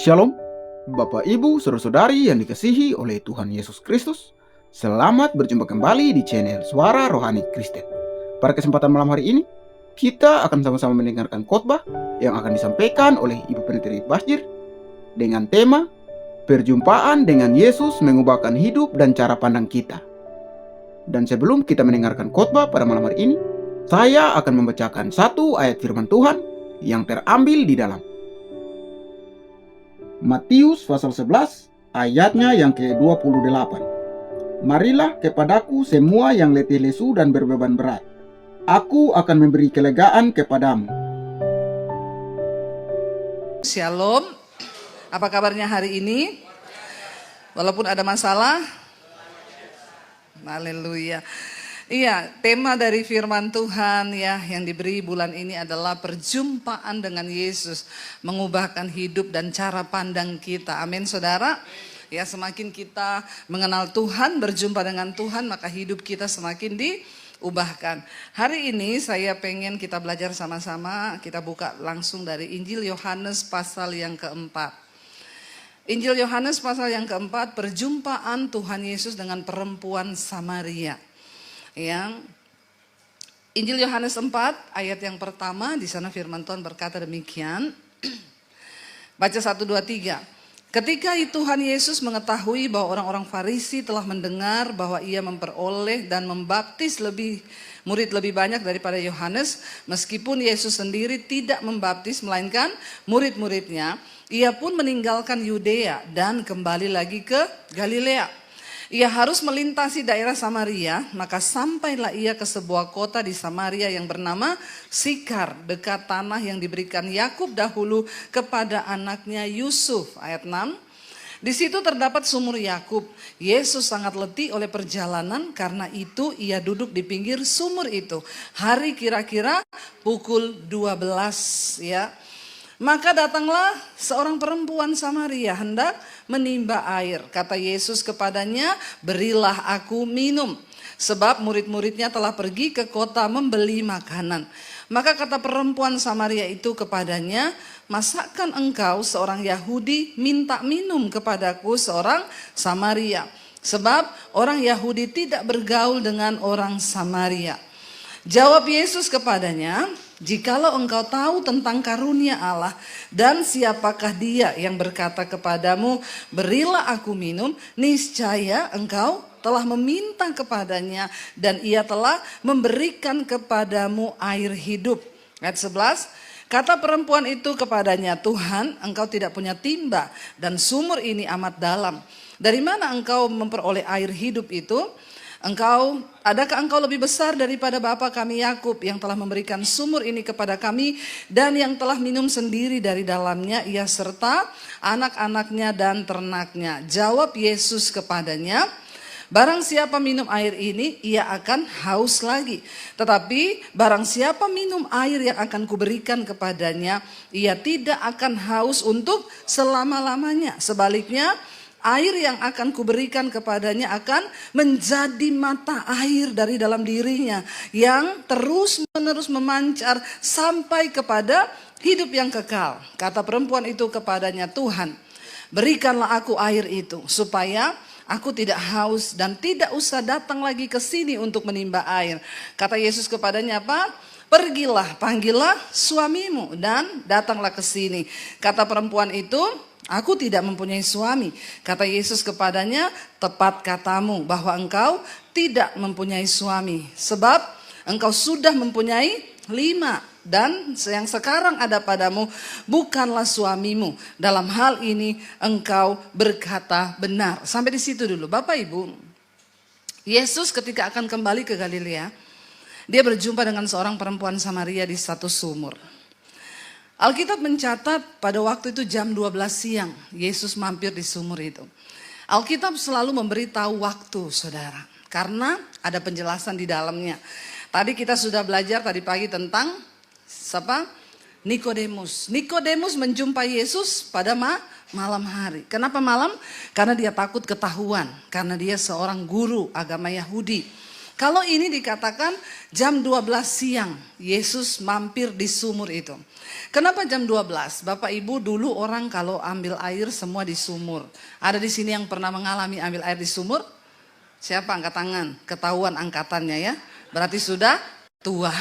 Shalom, Bapak Ibu, Saudara-saudari yang dikasihi oleh Tuhan Yesus Kristus. Selamat berjumpa kembali di channel Suara Rohani Kristen. Pada kesempatan malam hari ini, kita akan sama-sama mendengarkan khotbah yang akan disampaikan oleh Ibu Pendeta Basjir dengan tema Perjumpaan dengan Yesus mengubahkan hidup dan cara pandang kita. Dan sebelum kita mendengarkan khotbah pada malam hari ini, saya akan membacakan satu ayat firman Tuhan yang terambil di dalam Matius pasal 11 ayatnya yang ke-28. Marilah kepadaku semua yang letih lesu dan berbeban berat. Aku akan memberi kelegaan kepadamu. Shalom. Apa kabarnya hari ini? Walaupun ada masalah? Haleluya. Iya, tema dari firman Tuhan ya yang diberi bulan ini adalah perjumpaan dengan Yesus, mengubahkan hidup dan cara pandang kita. Amin, saudara. Ya, semakin kita mengenal Tuhan, berjumpa dengan Tuhan, maka hidup kita semakin diubahkan. Hari ini saya pengen kita belajar sama-sama. Kita buka langsung dari Injil Yohanes pasal yang keempat. Injil Yohanes pasal yang keempat, perjumpaan Tuhan Yesus dengan perempuan Samaria. Yang Injil Yohanes 4 ayat yang pertama, di sana firman Tuhan berkata demikian. Baca 1, 2, 3. Ketika Tuhan Yesus mengetahui bahwa orang-orang Farisi telah mendengar bahwa ia memperoleh dan membaptis murid lebih banyak daripada Yohanes, meskipun Yesus sendiri tidak membaptis melainkan murid-muridnya, ia pun meninggalkan Yudea dan kembali lagi ke Galilea. Ia harus melintasi daerah Samaria, maka sampailah ia ke sebuah kota di Samaria yang bernama Sikar, dekat tanah yang diberikan Yakub dahulu kepada anaknya Yusuf. Ayat 6. Di situ terdapat sumur Yakub. Yesus sangat letih oleh perjalanan, karena itu ia duduk di pinggir sumur itu. Hari kira-kira pukul 12 ya. Maka datanglah seorang perempuan Samaria hendak menimba air. Kata Yesus kepadanya, berilah aku minum. Sebab murid-muridnya telah pergi ke kota membeli makanan. Maka kata perempuan Samaria itu kepadanya, masakan engkau seorang Yahudi minta minum kepadaku seorang Samaria? Sebab orang Yahudi tidak bergaul dengan orang Samaria. Jawab Yesus kepadanya, jikalau engkau tahu tentang karunia Allah dan siapakah dia yang berkata kepadamu, berilah aku minum, niscaya engkau telah meminta kepadanya dan ia telah memberikan kepadamu air hidup. Ayat 11, kata perempuan itu kepadanya, Tuhan, engkau tidak punya timba dan sumur ini amat dalam. Dari mana engkau memperoleh air hidup itu? Adakah engkau lebih besar daripada bapa kami Yakub yang telah memberikan sumur ini kepada kami dan yang telah minum sendiri dari dalamnya, ia serta anak-anaknya dan ternaknya? Jawab Yesus kepadanya, barang siapa minum air ini, ia akan haus lagi. Tetapi barang siapa minum air yang akan kuberikan kepadanya, ia tidak akan haus untuk selama-lamanya. Sebaliknya, air yang akan kuberikan kepadanya akan menjadi mata air dari dalam dirinya yang terus-menerus memancar sampai kepada hidup yang kekal. Kata perempuan itu kepadanya, Tuhan, berikanlah aku air itu supaya aku tidak haus dan tidak usah datang lagi ke sini untuk menimba air. Kata Yesus kepadanya apa? Pergilah, panggillah suamimu dan datanglah ke sini. Kata perempuan itu, aku tidak mempunyai suami. Kata Yesus kepadanya, tepat katamu bahwa engkau tidak mempunyai suami. Sebab engkau sudah mempunyai 5 dan yang sekarang ada padamu bukanlah suamimu. Dalam hal ini engkau berkata benar. Sampai di situ dulu. Bapak Ibu, Yesus ketika akan kembali ke Galilea, dia berjumpa dengan seorang perempuan Samaria di satu sumur. Alkitab mencatat pada waktu itu jam 12 siang Yesus mampir di sumur itu. Alkitab selalu memberitahu waktu, saudara, karena ada penjelasan di dalamnya. Tadi kita sudah belajar tadi pagi tentang siapa? Nikodemus. Nikodemus menjumpai Yesus pada malam hari. Kenapa malam? Karena dia takut ketahuan, karena dia seorang guru agama Yahudi. Kalau ini dikatakan jam 12 siang, Yesus mampir di sumur itu. Kenapa jam 12? Bapak Ibu, dulu orang kalau ambil air semua di sumur. Ada di sini yang pernah mengalami ambil air di sumur? Siapa angkat tangan? Ketahuan angkatannya ya. Berarti sudah tua.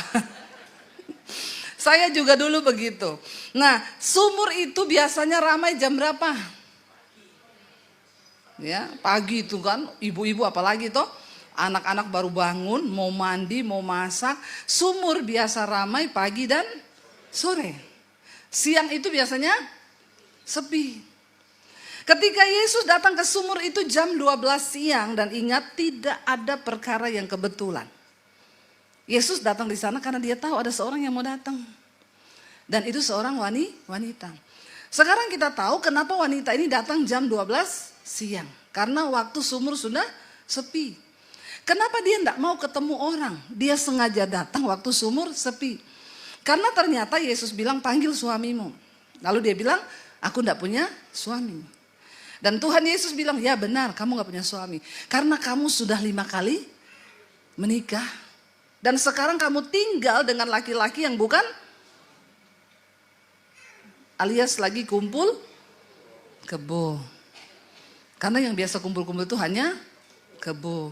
Saya juga dulu begitu. Nah, sumur itu biasanya ramai jam berapa? Ya, pagi itu kan, ibu-ibu apalagi toh. Anak-anak baru bangun, mau mandi, mau masak. Sumur biasa ramai pagi dan sore. Siang itu biasanya sepi. Ketika Yesus datang ke sumur itu jam 12 siang, dan ingat tidak ada perkara yang kebetulan. Yesus datang di sana karena dia tahu ada seorang yang mau datang. Dan itu seorang wanita. Sekarang kita tahu kenapa wanita ini datang jam 12 siang. Karena waktu sumur sudah sepi. Kenapa dia tidak mau ketemu orang? Dia sengaja datang waktu sumur sepi. Karena ternyata Yesus bilang panggil suamimu. Lalu dia bilang aku tidak punya suami. Dan Tuhan Yesus bilang ya benar kamu gak punya suami. Karena kamu sudah 5 kali menikah. Dan sekarang kamu tinggal dengan laki-laki yang bukan alias lagi kumpul kebo. Karena yang biasa kumpul-kumpul itu hanya kebo.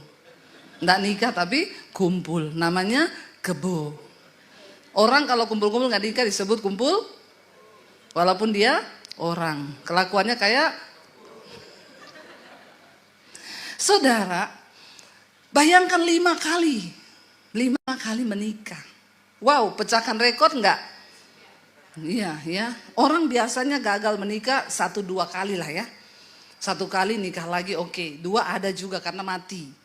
Nggak nikah tapi kumpul, namanya kebo. Orang kalau kumpul-kumpul nggak nikah disebut kumpul, walaupun dia orang. Kelakuannya kayak, saudara, bayangkan 5 kali menikah. Wow, pecahkan rekor nggak? Iya, ya. Orang biasanya gagal menikah 1-2 kali lah ya. 1 kali nikah lagi oke. 2 ada juga karena mati.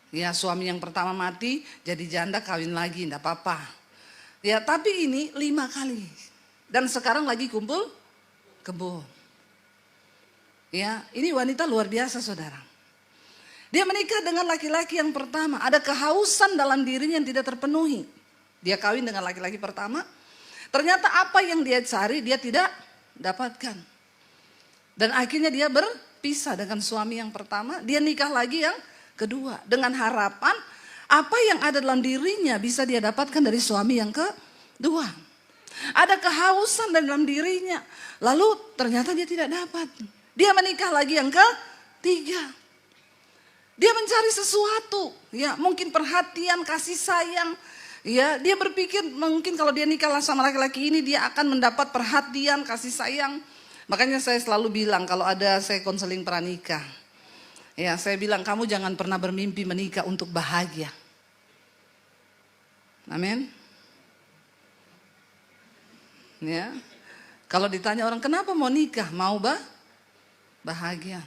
Ya, suami yang pertama mati, jadi janda kawin lagi, enggak apa-apa. Ya, tapi ini 5 kali. Dan sekarang lagi kumpul kebo. Ya, ini wanita luar biasa, saudara. Dia menikah dengan laki-laki yang pertama. Ada kehausan dalam dirinya yang tidak terpenuhi. Dia kawin dengan laki-laki pertama. Ternyata apa yang dia cari, dia tidak dapatkan. Dan akhirnya dia berpisah dengan suami yang pertama. Dia nikah lagi yang kedua, dengan harapan apa yang ada dalam dirinya bisa dia dapatkan dari suami yang kedua. Ada kehausan dalam dirinya, lalu ternyata dia tidak dapat. Dia menikah lagi yang ketiga. Dia mencari sesuatu, ya mungkin perhatian, kasih sayang. Ya, dia berpikir mungkin kalau dia nikah sama laki-laki ini dia akan mendapat perhatian, kasih sayang. Makanya saya selalu bilang kalau ada saya konseling pranikah. Ya, saya bilang kamu jangan pernah bermimpi menikah untuk bahagia. Amin. Ya. Kalau ditanya orang kenapa mau nikah, mau bahagia.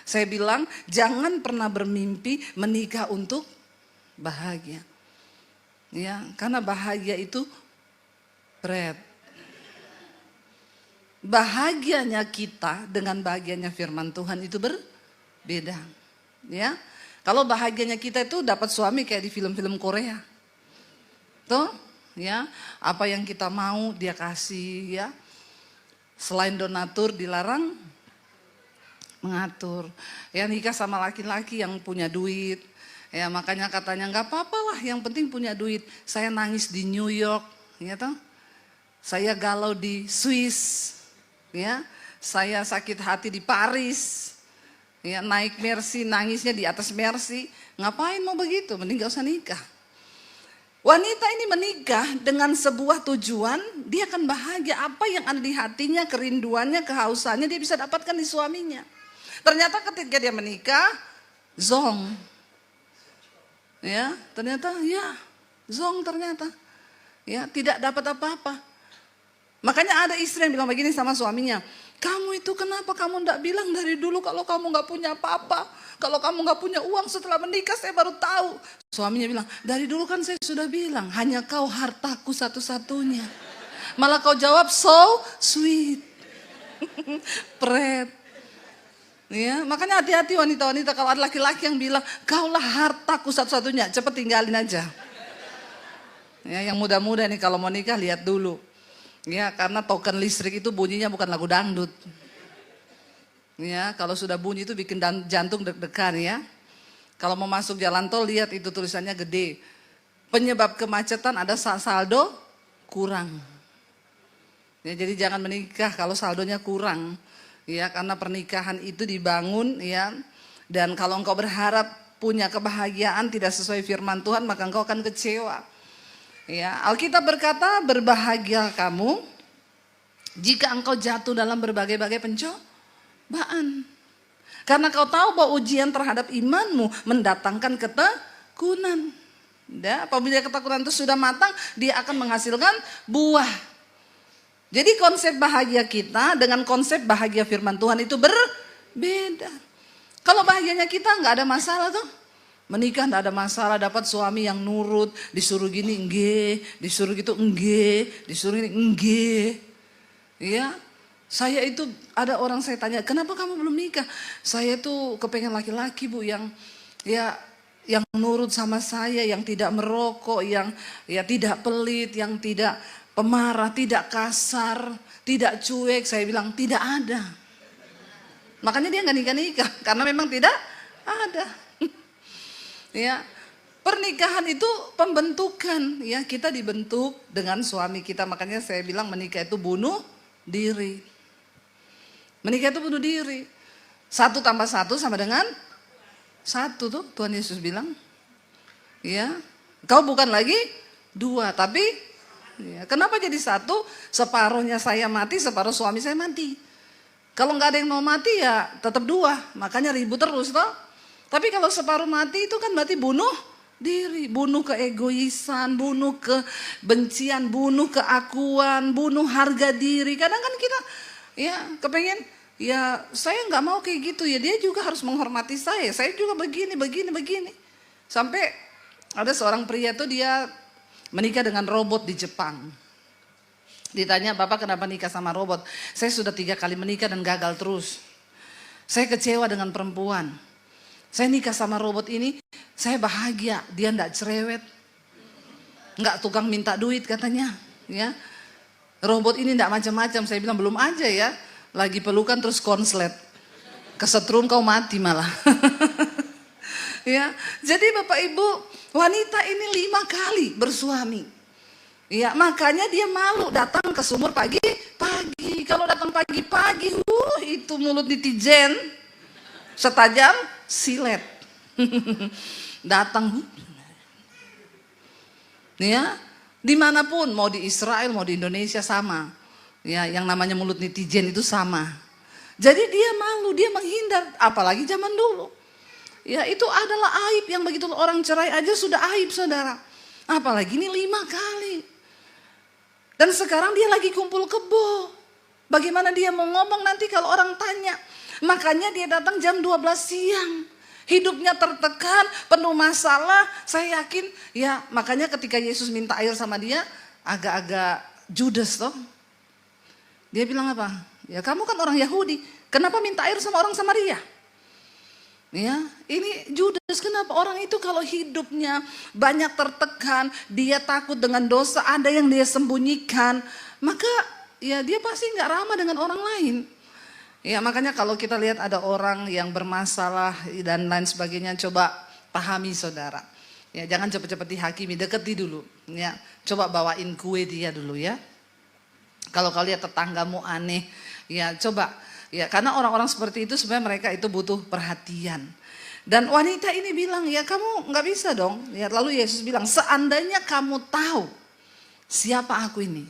Saya bilang jangan pernah bermimpi menikah untuk bahagia. Ya, karena bahagia itu berat. Bahagianya kita dengan bahagianya firman Tuhan itu beda, ya. Kalau bahagianya kita itu dapat suami kayak di film-film Korea, tuh, ya. Apa yang kita mau dia kasih, ya. Selain donatur dilarang mengatur. Ya, nikah sama laki-laki yang punya duit, ya. Makanya katanya nggak apa-apa lah, yang penting punya duit. Saya nangis di New York, ya toh. Saya galau di Swiss, ya. Saya sakit hati di Paris. Ya, naik Mercy, nangisnya di atas Mercy. Ngapain mau begitu? Mending gak usah nikah. Wanita ini menikah dengan sebuah tujuan, dia akan bahagia. Apa yang ada di hatinya, kerinduannya, kehausannya, dia bisa dapatkan di suaminya. Ternyata ketika dia menikah, zong. Ya, ternyata zong ternyata. Ya, tidak dapat apa-apa. Makanya ada istri yang bilang begini sama suaminya. Kamu itu kenapa kamu tidak bilang dari dulu kalau kamu nggak punya apa-apa. Kalau kamu nggak punya uang setelah menikah saya baru tahu. Suaminya bilang dari dulu kan saya sudah bilang hanya kau hartaku satu-satunya. Malah kau jawab so sweet. Pret. Ya, makanya hati-hati wanita-wanita kalau ada laki-laki yang bilang kaulah hartaku satu-satunya. Cepat tinggalin aja. Ya, yang muda-muda nih kalau mau nikah lihat dulu. Ya, karena token listrik itu bunyinya bukan lagu dangdut. Ya, kalau sudah bunyi itu bikin jantung deg-degan ya. Kalau mau masuk jalan tol, lihat itu tulisannya gede. Penyebab kemacetan ada saldo kurang. Ya, jadi jangan menikah kalau saldonya kurang. Ya, karena pernikahan itu dibangun ya. Dan kalau engkau berharap punya kebahagiaan tidak sesuai firman Tuhan, maka engkau akan kecewa. Ya, Alkitab berkata, berbahagia kamu jika engkau jatuh dalam berbagai-bagai pencobaan. Karena kau tahu bahwa ujian terhadap imanmu mendatangkan ketekunan. Ya, apabila ketakutan itu sudah matang, dia akan menghasilkan buah. Jadi konsep bahagia kita dengan konsep bahagia firman Tuhan itu berbeda. Kalau bahagianya kita nggak ada masalah tuh. Menikah nggak ada masalah, dapat suami yang nurut, disuruh gini enggak, disuruh gitu enggak, disuruh ini enggak. Ya, saya itu ada orang saya tanya, kenapa kamu belum nikah? Saya tuh kepengen laki-laki Bu yang ya yang nurut sama saya, yang tidak merokok, yang ya tidak pelit, yang tidak pemarah, tidak kasar, tidak cuek. Saya bilang tidak ada. Makanya dia nggak nikah-nikah karena memang tidak ada. Ya, pernikahan itu pembentukan. Ya, kita dibentuk dengan suami kita. Makanya saya bilang menikah itu bunuh diri. Menikah itu bunuh diri. 1 tambah 1 sama dengan 1 tuh Tuhan Yesus bilang. Ya, kau bukan lagi 2, tapi ya, kenapa jadi 1? Separuhnya saya mati, separuh suami saya mati. Kalau nggak ada yang mau mati ya tetap 2, makanya ribut terus toh. Tapi kalau separuh mati itu kan berarti bunuh diri, bunuh keegoisan, bunuh kebencian, bunuh keakuan, bunuh harga diri. Kadang kan kita ya kepengen, ya saya nggak mau kayak gitu ya, dia juga harus menghormati saya juga begini. Sampai ada seorang pria tuh dia menikah dengan robot di Jepang. Ditanya, Bapak kenapa nikah sama robot? Saya sudah 3 kali menikah dan gagal terus. Saya kecewa dengan perempuan. Saya nikah sama robot ini, saya bahagia, dia enggak cerewet. Enggak tukang minta duit katanya, ya. Robot ini enggak macam-macam, saya bilang belum aja ya. Lagi pelukan terus konslet. Kesetrum kau mati malah. Ya, jadi Bapak Ibu, wanita ini 5 kali bersuami. Ya, makanya dia malu datang ke sumur pagi-pagi. Kalau datang pagi-pagi, itu mulut netizen setajam silet. Datang. Ya, dimanapun, mau di Israel, mau di Indonesia sama. Ya, yang namanya mulut netizen itu sama. Jadi dia malu, dia menghindar, apalagi zaman dulu. Ya, itu adalah aib yang begitu orang cerai aja sudah aib, Saudara. Apalagi ini 5 kali. Dan sekarang dia lagi kumpul kebo. Bagaimana dia mau ngomong nanti kalau orang tanya? Makanya dia datang jam 12 siang. Hidupnya tertekan, penuh masalah. Saya yakin, ya makanya ketika Yesus minta air sama dia, agak-agak judes toh. Dia bilang apa? Ya kamu kan orang Yahudi, kenapa minta air sama orang Samaria? Ya, ini judes. Kenapa orang itu kalau hidupnya banyak tertekan, dia takut dengan dosa, ada yang dia sembunyikan, maka ya dia pasti nggak ramah dengan orang lain. Ya makanya kalau kita lihat ada orang yang bermasalah dan lain sebagainya, coba pahami Saudara. Ya jangan cepat-cepat dihakimi, deketi dulu. Ya coba bawain kue dia dulu ya. Kalau kau lihat tetanggamu aneh, ya coba. Ya karena orang-orang seperti itu sebenarnya mereka itu butuh perhatian. Dan wanita ini bilang, ya kamu nggak bisa dong. Ya lalu Yesus bilang, seandainya kamu tahu siapa aku ini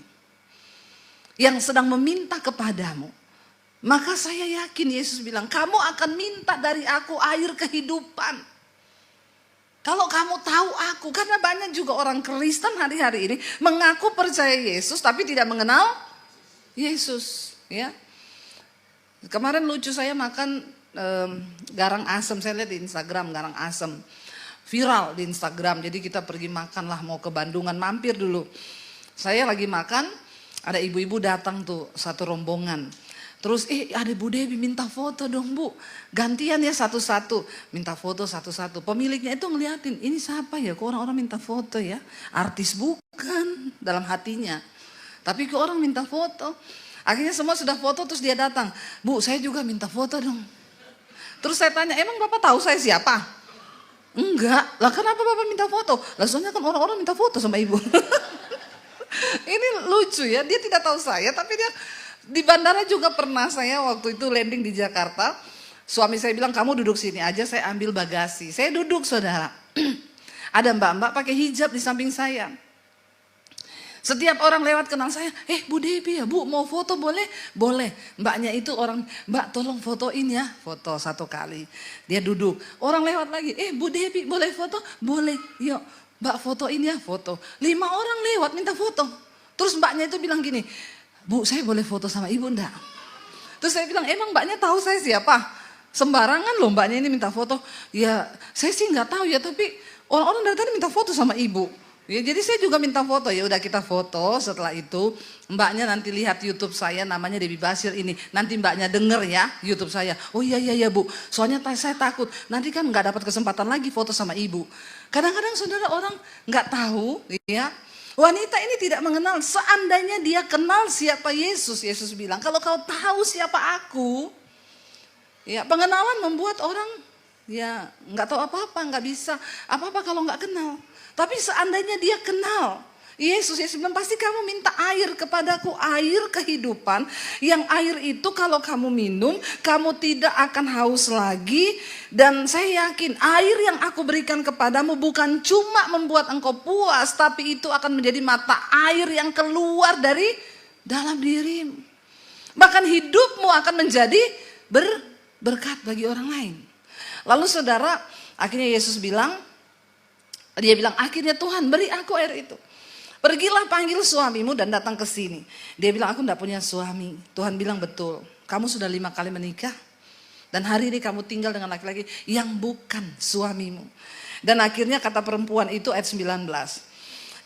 yang sedang meminta kepadamu, maka saya yakin Yesus bilang, kamu akan minta dari aku air kehidupan. Kalau kamu tahu aku, karena banyak juga orang Kristen hari-hari ini mengaku percaya Yesus tapi tidak mengenal Yesus. Ya, kemarin lucu saya makan garang asem, saya lihat di Instagram garang asem viral di Instagram. Jadi kita pergi makan lah, mau ke Bandungan, mampir dulu. Saya lagi makan, ada ibu-ibu datang tuh satu rombongan. Terus ada Bu Dewi minta foto dong Bu. Gantian ya satu-satu. Minta foto satu-satu. Pemiliknya itu ngeliatin, ini siapa ya? Kok orang-orang minta foto ya? Artis bukan dalam hatinya. Tapi kok orang minta foto? Akhirnya semua sudah foto, terus dia datang. Bu, saya juga minta foto dong. Terus saya tanya, emang Bapak tahu saya siapa? Enggak, lah kenapa Bapak minta foto? Lah soalnya kan orang-orang minta foto sama ibu. Ini lucu ya, dia tidak tahu saya, tapi dia di bandara juga pernah saya waktu itu landing di Jakarta. Suami saya bilang, kamu duduk sini aja, saya ambil bagasi. Saya duduk, saudara. Ada mbak-mbak pakai hijab di samping saya. Setiap orang lewat kenal saya, Bu Debbie ya Bu, mau foto boleh? Boleh. Mbaknya itu orang, Mbak tolong fotoin ya. Foto 1 kali. Dia duduk. Orang lewat lagi, Bu Debbie boleh foto? Boleh. Yuk Mbak fotoin ya, foto. 5 orang lewat minta foto. Terus mbaknya itu bilang gini, Bu saya boleh foto sama ibu enggak? Terus saya bilang, emang mbaknya tahu saya siapa? Sembarangan loh mbaknya ini minta foto. Ya saya sih nggak tahu ya, tapi orang-orang dari tadi minta foto sama ibu. Ya, jadi saya juga minta foto, ya udah kita foto. Setelah itu mbaknya nanti lihat YouTube saya, namanya Debbie Basir ini. Nanti mbaknya denger ya YouTube saya. Oh iya Bu, soalnya saya takut nanti kan nggak dapat kesempatan lagi foto sama ibu. Kadang-kadang saudara orang nggak tahu ya. Wanita ini tidak mengenal, seandainya dia kenal siapa Yesus. Yesus bilang, kalau kau tahu siapa aku. Ya pengenalan membuat orang ya nggak tahu apa-apa, nggak bisa apa-apa kalau nggak kenal. Tapi seandainya dia kenal Yesus bilang, pasti kamu minta air kepadaku, air kehidupan. Yang air itu kalau kamu minum, kamu tidak akan haus lagi. Dan saya yakin air yang aku berikan kepadamu bukan cuma membuat engkau puas, tapi itu akan menjadi mata air yang keluar dari dalam dirimu. Bahkan hidupmu akan menjadi berkat bagi orang lain. Lalu saudara, akhirnya Yesus bilang, dia bilang, akhirnya Tuhan beri aku air itu. Pergilah panggil suamimu dan datang ke sini. Dia bilang, aku tidak punya suami. Tuhan bilang, betul. Kamu sudah 5 kali menikah. Dan hari ini kamu tinggal dengan laki-laki yang bukan suamimu. Dan akhirnya kata perempuan itu ayat 19.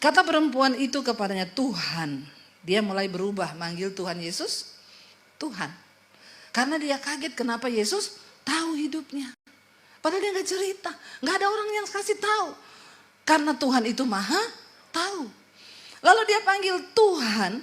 Kata perempuan itu kepadanya, Tuhan. Dia mulai berubah, manggil Tuhan Yesus, Tuhan. Karena dia kaget kenapa Yesus tahu hidupnya. Padahal dia gak cerita. Gak ada orang yang kasih tahu. Karena Tuhan itu maha tahu. Lalu dia panggil, Tuhan,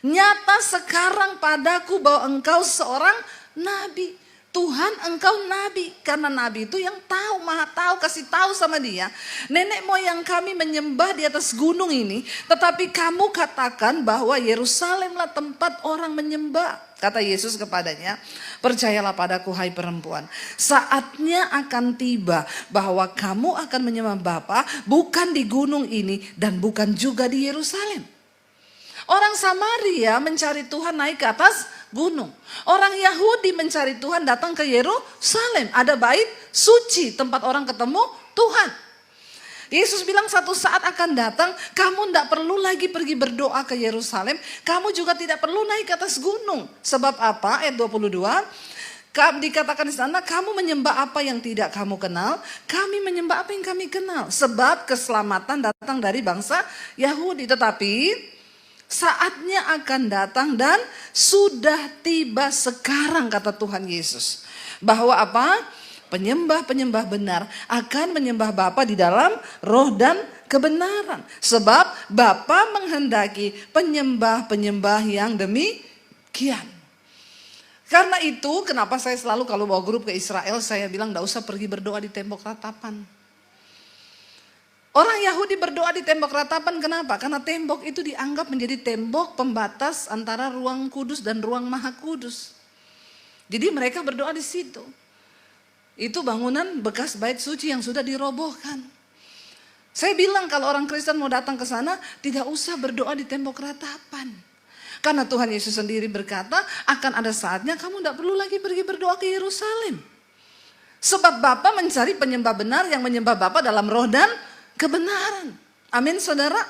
nyata sekarang padaku bahwa engkau seorang nabi. Tuhan, engkau nabi. Karena nabi itu yang tahu, maha tahu, kasih tahu sama dia. Nenek moyang kami menyembah di atas gunung ini, tetapi kamu katakan bahwa Yerusalemlah tempat orang menyembah. Kata Yesus kepadanya, percayalah padaku hai perempuan, saatnya akan tiba bahwa kamu akan menyembah Bapa bukan di gunung ini dan bukan juga di Yerusalem. Orang Samaria mencari Tuhan naik ke atas gunung. Orang Yahudi mencari Tuhan datang ke Yerusalem. Ada bait suci, tempat orang ketemu Tuhan. Yesus bilang satu saat akan datang, kamu tidak perlu lagi pergi berdoa ke Yerusalem, kamu juga tidak perlu naik ke atas gunung. Sebab apa? Ayat 22, dikatakan di sana, kamu menyembah apa yang tidak kamu kenal, kami menyembah apa yang kami kenal. Sebab keselamatan datang dari bangsa Yahudi, tetapi saatnya akan datang dan sudah tiba sekarang, kata Tuhan Yesus. Bahwa apa? Penyembah-penyembah benar akan menyembah Bapa di dalam roh dan kebenaran. Sebab Bapa menghendaki penyembah-penyembah yang demikian. Karena itu kenapa saya selalu kalau bawa grup ke Israel, saya bilang tidak usah pergi berdoa di tembok ratapan. Orang Yahudi berdoa di tembok ratapan, kenapa? Karena tembok itu dianggap menjadi tembok pembatas antara ruang kudus dan ruang maha kudus. Jadi mereka berdoa di situ. Itu bangunan bekas bait suci yang sudah dirobohkan. Saya bilang kalau orang Kristen mau datang ke sana, tidak usah berdoa di tembok ratapan. Karena Tuhan Yesus sendiri berkata, akan ada saatnya kamu tidak perlu lagi pergi berdoa ke Yerusalem. Sebab Bapa mencari penyembah benar yang menyembah Bapa dalam roh dan kebenaran. Amin saudara.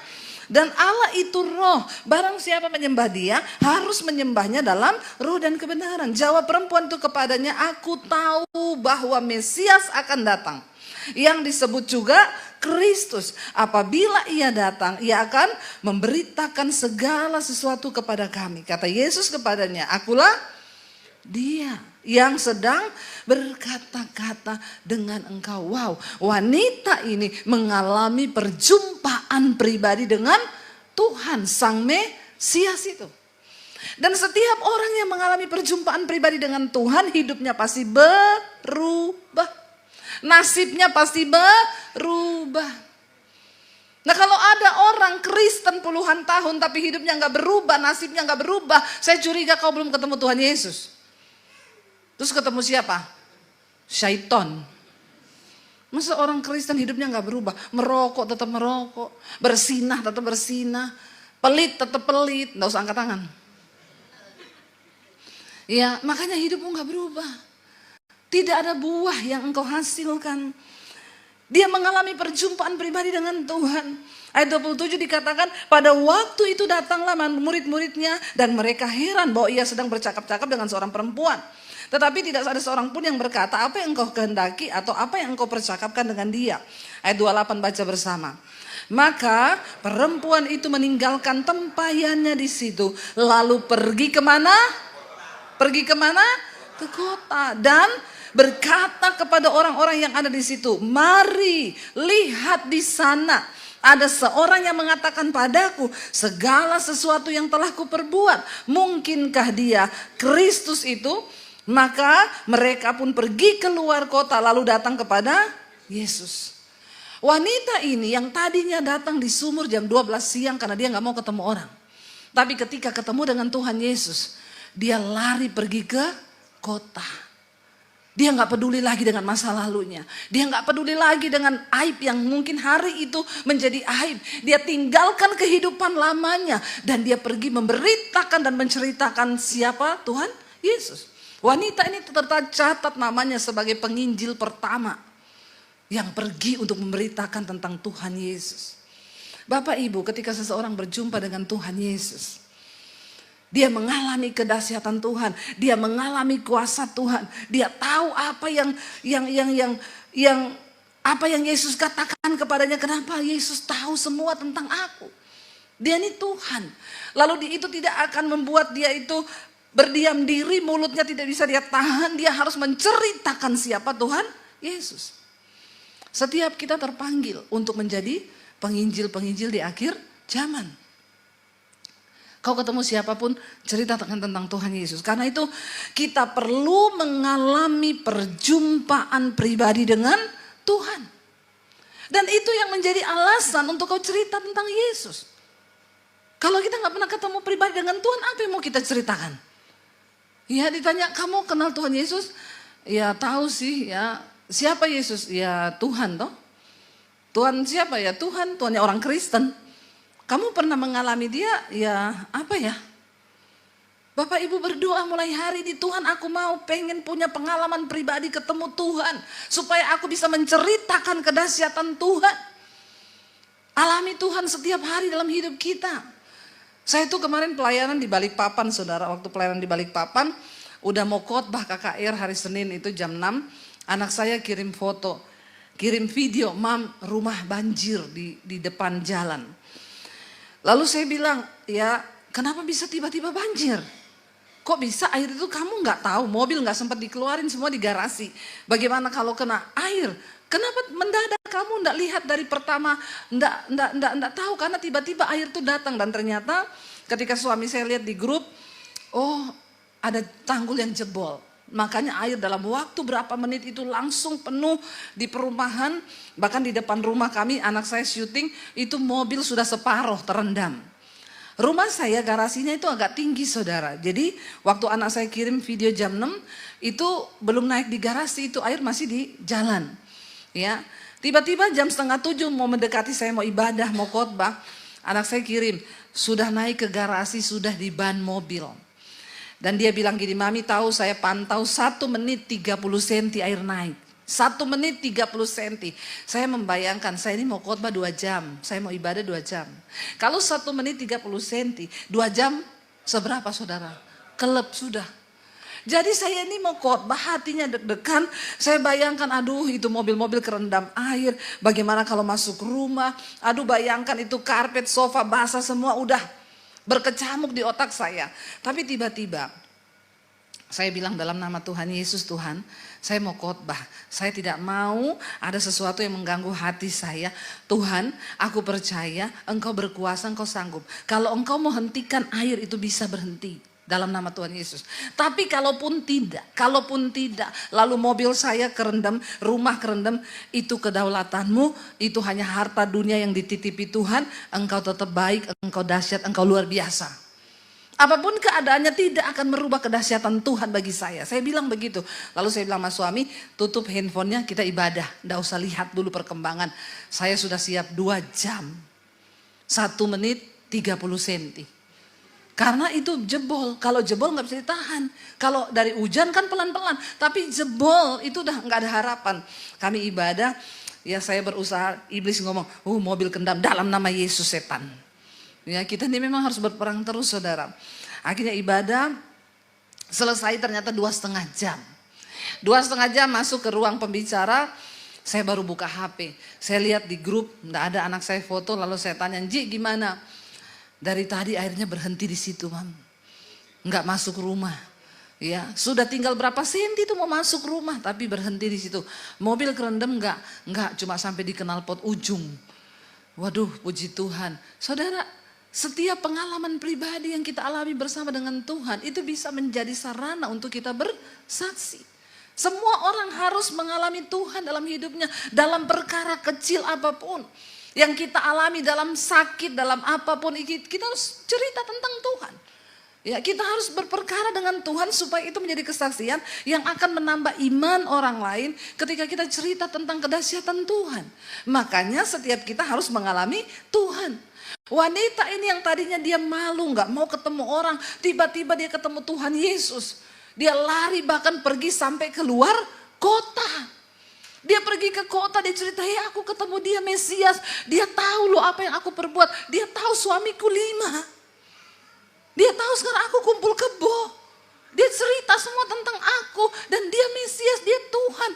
Dan Allah itu roh. Barang siapa menyembah dia harus menyembahnya dalam roh dan kebenaran. Jawab perempuan itu kepadanya, aku tahu bahwa Mesias akan datang. Yang disebut juga Kristus. Apabila ia datang, ia akan memberitakan segala sesuatu kepada kami. Kata Yesus kepadanya, akulah dia yang sedang berkata-kata dengan engkau. Wow, wanita ini mengalami perjumpaan pribadi dengan Tuhan Sang Mesias itu. Dan setiap orang yang mengalami perjumpaan pribadi dengan Tuhan, hidupnya pasti berubah. nasibnya pasti berubah. Nah kalau ada orang Kristen puluhan tahun tapi hidupnya nggak berubah, nasibnya nggak berubah, saya curiga kau belum ketemu Tuhan Yesus. Terus ketemu siapa? Syaiton. Masa orang Kristen hidupnya nggak berubah, merokok tetap merokok, bersinah tetap bersinah, pelit tetap pelit, nggak usah angkat tangan. Ya makanya hidupmu nggak berubah, tidak ada buah yang engkau hasilkan. Dia mengalami perjumpaan pribadi dengan Tuhan. Ayat 27 dikatakan, pada waktu itu datanglah murid-muridnya dan mereka heran bahwa ia sedang bercakap-cakap dengan seorang perempuan. Tetapi tidak ada seorang pun yang berkata, apa yang engkau kehendaki atau apa yang engkau percakapkan dengan dia. Ayat 28 baca bersama. Maka perempuan itu meninggalkan tempayannya di situ. Lalu pergi kemana? Pergi kemana? Ke kota. Dan berkata kepada orang-orang yang ada di situ, mari lihat di sana ada seorang yang mengatakan padaku segala sesuatu yang telah kuperbuat. Mungkinkah dia Kristus itu? Maka mereka pun pergi keluar kota lalu datang kepada Yesus. Wanita ini yang tadinya datang di sumur jam 12 siang karena dia gak mau ketemu orang. Tapi ketika ketemu dengan Tuhan Yesus, dia lari pergi ke kota. Dia gak peduli lagi dengan masa lalunya. Dia gak peduli lagi dengan aib yang mungkin hari itu menjadi aib. Dia tinggalkan kehidupan lamanya. Dan dia pergi memberitakan dan menceritakan siapa Tuhan Yesus. Wanita ini tercatat namanya sebagai penginjil pertama yang pergi untuk memberitakan tentang Tuhan Yesus. Bapak Ibu, ketika seseorang berjumpa dengan Tuhan Yesus, dia mengalami kedahsyatan Tuhan, dia mengalami kuasa Tuhan, dia tahu apa yang Yesus katakan kepadanya. Kenapa Yesus tahu semua tentang aku? Dia ini Tuhan. Lalu itu tidak akan membuat dia itu berdiam diri, mulutnya tidak bisa dia tahan, dia harus menceritakan siapa Tuhan Yesus. Setiap kita terpanggil untuk menjadi penginjil-penginjil di akhir zaman. Kau ketemu siapapun, ceritakan tentang Tuhan Yesus. Karena itu kita perlu mengalami perjumpaan pribadi dengan Tuhan. Dan itu yang menjadi alasan untuk kau cerita tentang Yesus. Kalau kita gak pernah ketemu pribadi dengan Tuhan, apa yang mau kita ceritakan? Ya ditanya, kamu kenal Tuhan Yesus? Ya tahu sih ya. Siapa Yesus? Ya Tuhan toh. Tuhan siapa ya? Tuhan, Tuhannya orang Kristen. Kamu pernah mengalami dia? Ya apa ya? Bapak Ibu berdoa mulai hari ini, Tuhan aku mau pengen punya pengalaman pribadi ketemu Tuhan. Supaya aku bisa menceritakan kedahsyatan Tuhan. Alami Tuhan setiap hari dalam hidup kita. Saya itu kemarin pelayanan di Balikpapan saudara. Waktu pelayanan di Balikpapan, udah mau khotbah KKR hari Senin itu jam 6. Anak saya kirim foto, kirim video, Mam rumah banjir di depan jalan. Lalu saya bilang, ya kenapa bisa tiba-tiba banjir? Kok bisa air itu kamu nggak tahu, mobil nggak sempat dikeluarin semua di garasi. Bagaimana kalau kena air? Kenapa mendadak kamu nggak lihat dari pertama, nggak tahu karena tiba-tiba air itu datang. Dan ternyata ketika suami saya lihat di grup, oh ada tanggul yang jebol. Makanya air dalam waktu berapa menit itu langsung penuh di perumahan. Bahkan di depan rumah kami, anak saya syuting, itu mobil sudah separuh terendam. Rumah saya garasinya itu agak tinggi saudara. Jadi waktu anak saya kirim video jam 6, itu belum naik di garasi, itu air masih di jalan. Ya, tiba-tiba jam 6:30 mau mendekati saya mau ibadah, mau khotbah. Anak saya kirim, sudah naik ke garasi, sudah di ban mobil. Dan dia bilang gini, Mami tahu saya pantau 1 menit 30 cm air naik. 1 menit 30 cm. Saya membayangkan, saya ini mau khotbah 2 jam. Saya mau ibadah 2 jam. Kalau 1 menit 30 cm, 2 jam seberapa saudara? Kelep sudah. Jadi saya ini mau khotbah, hatinya deg-degan. Saya bayangkan, aduh itu mobil-mobil kerendam air. Bagaimana kalau masuk rumah? Aduh bayangkan itu karpet, sofa basah semua udah berkecamuk di otak saya. Tapi tiba-tiba saya bilang dalam nama Tuhan Yesus, Tuhan saya mau khotbah. Saya tidak mau ada sesuatu yang mengganggu hati saya. Tuhan aku percaya Engkau berkuasa, Engkau sanggup. Kalau Engkau mau hentikan air itu bisa berhenti. dalam nama Tuhan Yesus. Tapi kalaupun tidak, lalu mobil saya kerendam, rumah kerendam, itu kedaulatanmu, itu hanya harta dunia yang dititipi Tuhan, engkau tetap baik, engkau dahsyat, engkau luar biasa. Apapun keadaannya tidak akan merubah kedahsyatan Tuhan bagi saya. Saya bilang begitu. Lalu saya bilang sama suami, tutup handphonenya, kita ibadah. Nggak usah lihat dulu perkembangan. Saya sudah siap 2 jam. 1 menit 30 senti. Karena itu jebol. Kalau jebol nggak bisa ditahan. Kalau dari hujan kan pelan-pelan. Tapi jebol itu udah nggak ada harapan. Kami ibadah, ya saya berusaha, iblis ngomong, mobil kendam dalam nama Yesus setan. Ya, kita ini memang harus berperang terus, saudara. Akhirnya ibadah selesai ternyata 2,5 jam. 2,5 jam masuk ke ruang pembicara, saya baru buka HP. Saya lihat di grup, enggak ada anak saya foto, lalu saya tanya, Ji gimana? Dari tadi airnya berhenti di situ, Mam. Enggak masuk rumah. Ya, sudah tinggal berapa senti itu mau masuk rumah, tapi berhenti di situ. Mobil kerendam enggak cuma sampai di knalpot ujung. Waduh, puji Tuhan. Saudara, setiap pengalaman pribadi yang kita alami bersama dengan Tuhan itu bisa menjadi sarana untuk kita bersaksi. Semua orang harus mengalami Tuhan dalam hidupnya, dalam perkara kecil apapun yang kita alami, dalam sakit, dalam apapun, kita harus cerita tentang Tuhan. Ya, kita harus berperkara dengan Tuhan supaya itu menjadi kesaksian yang akan menambah iman orang lain ketika kita cerita tentang kedahsyatan Tuhan. Makanya setiap kita harus mengalami Tuhan. Wanita ini yang tadinya dia malu, gak mau ketemu orang, tiba-tiba dia ketemu Tuhan Yesus. Dia lari bahkan pergi sampai keluar kota. Dia pergi ke kota, dia cerita, aku ketemu dia Mesias. Dia tahu loh apa yang aku perbuat. Dia tahu suamiku 5. Dia tahu sekarang aku kumpul kebo. Dia cerita semua tentang aku dan dia Mesias, dia Tuhan.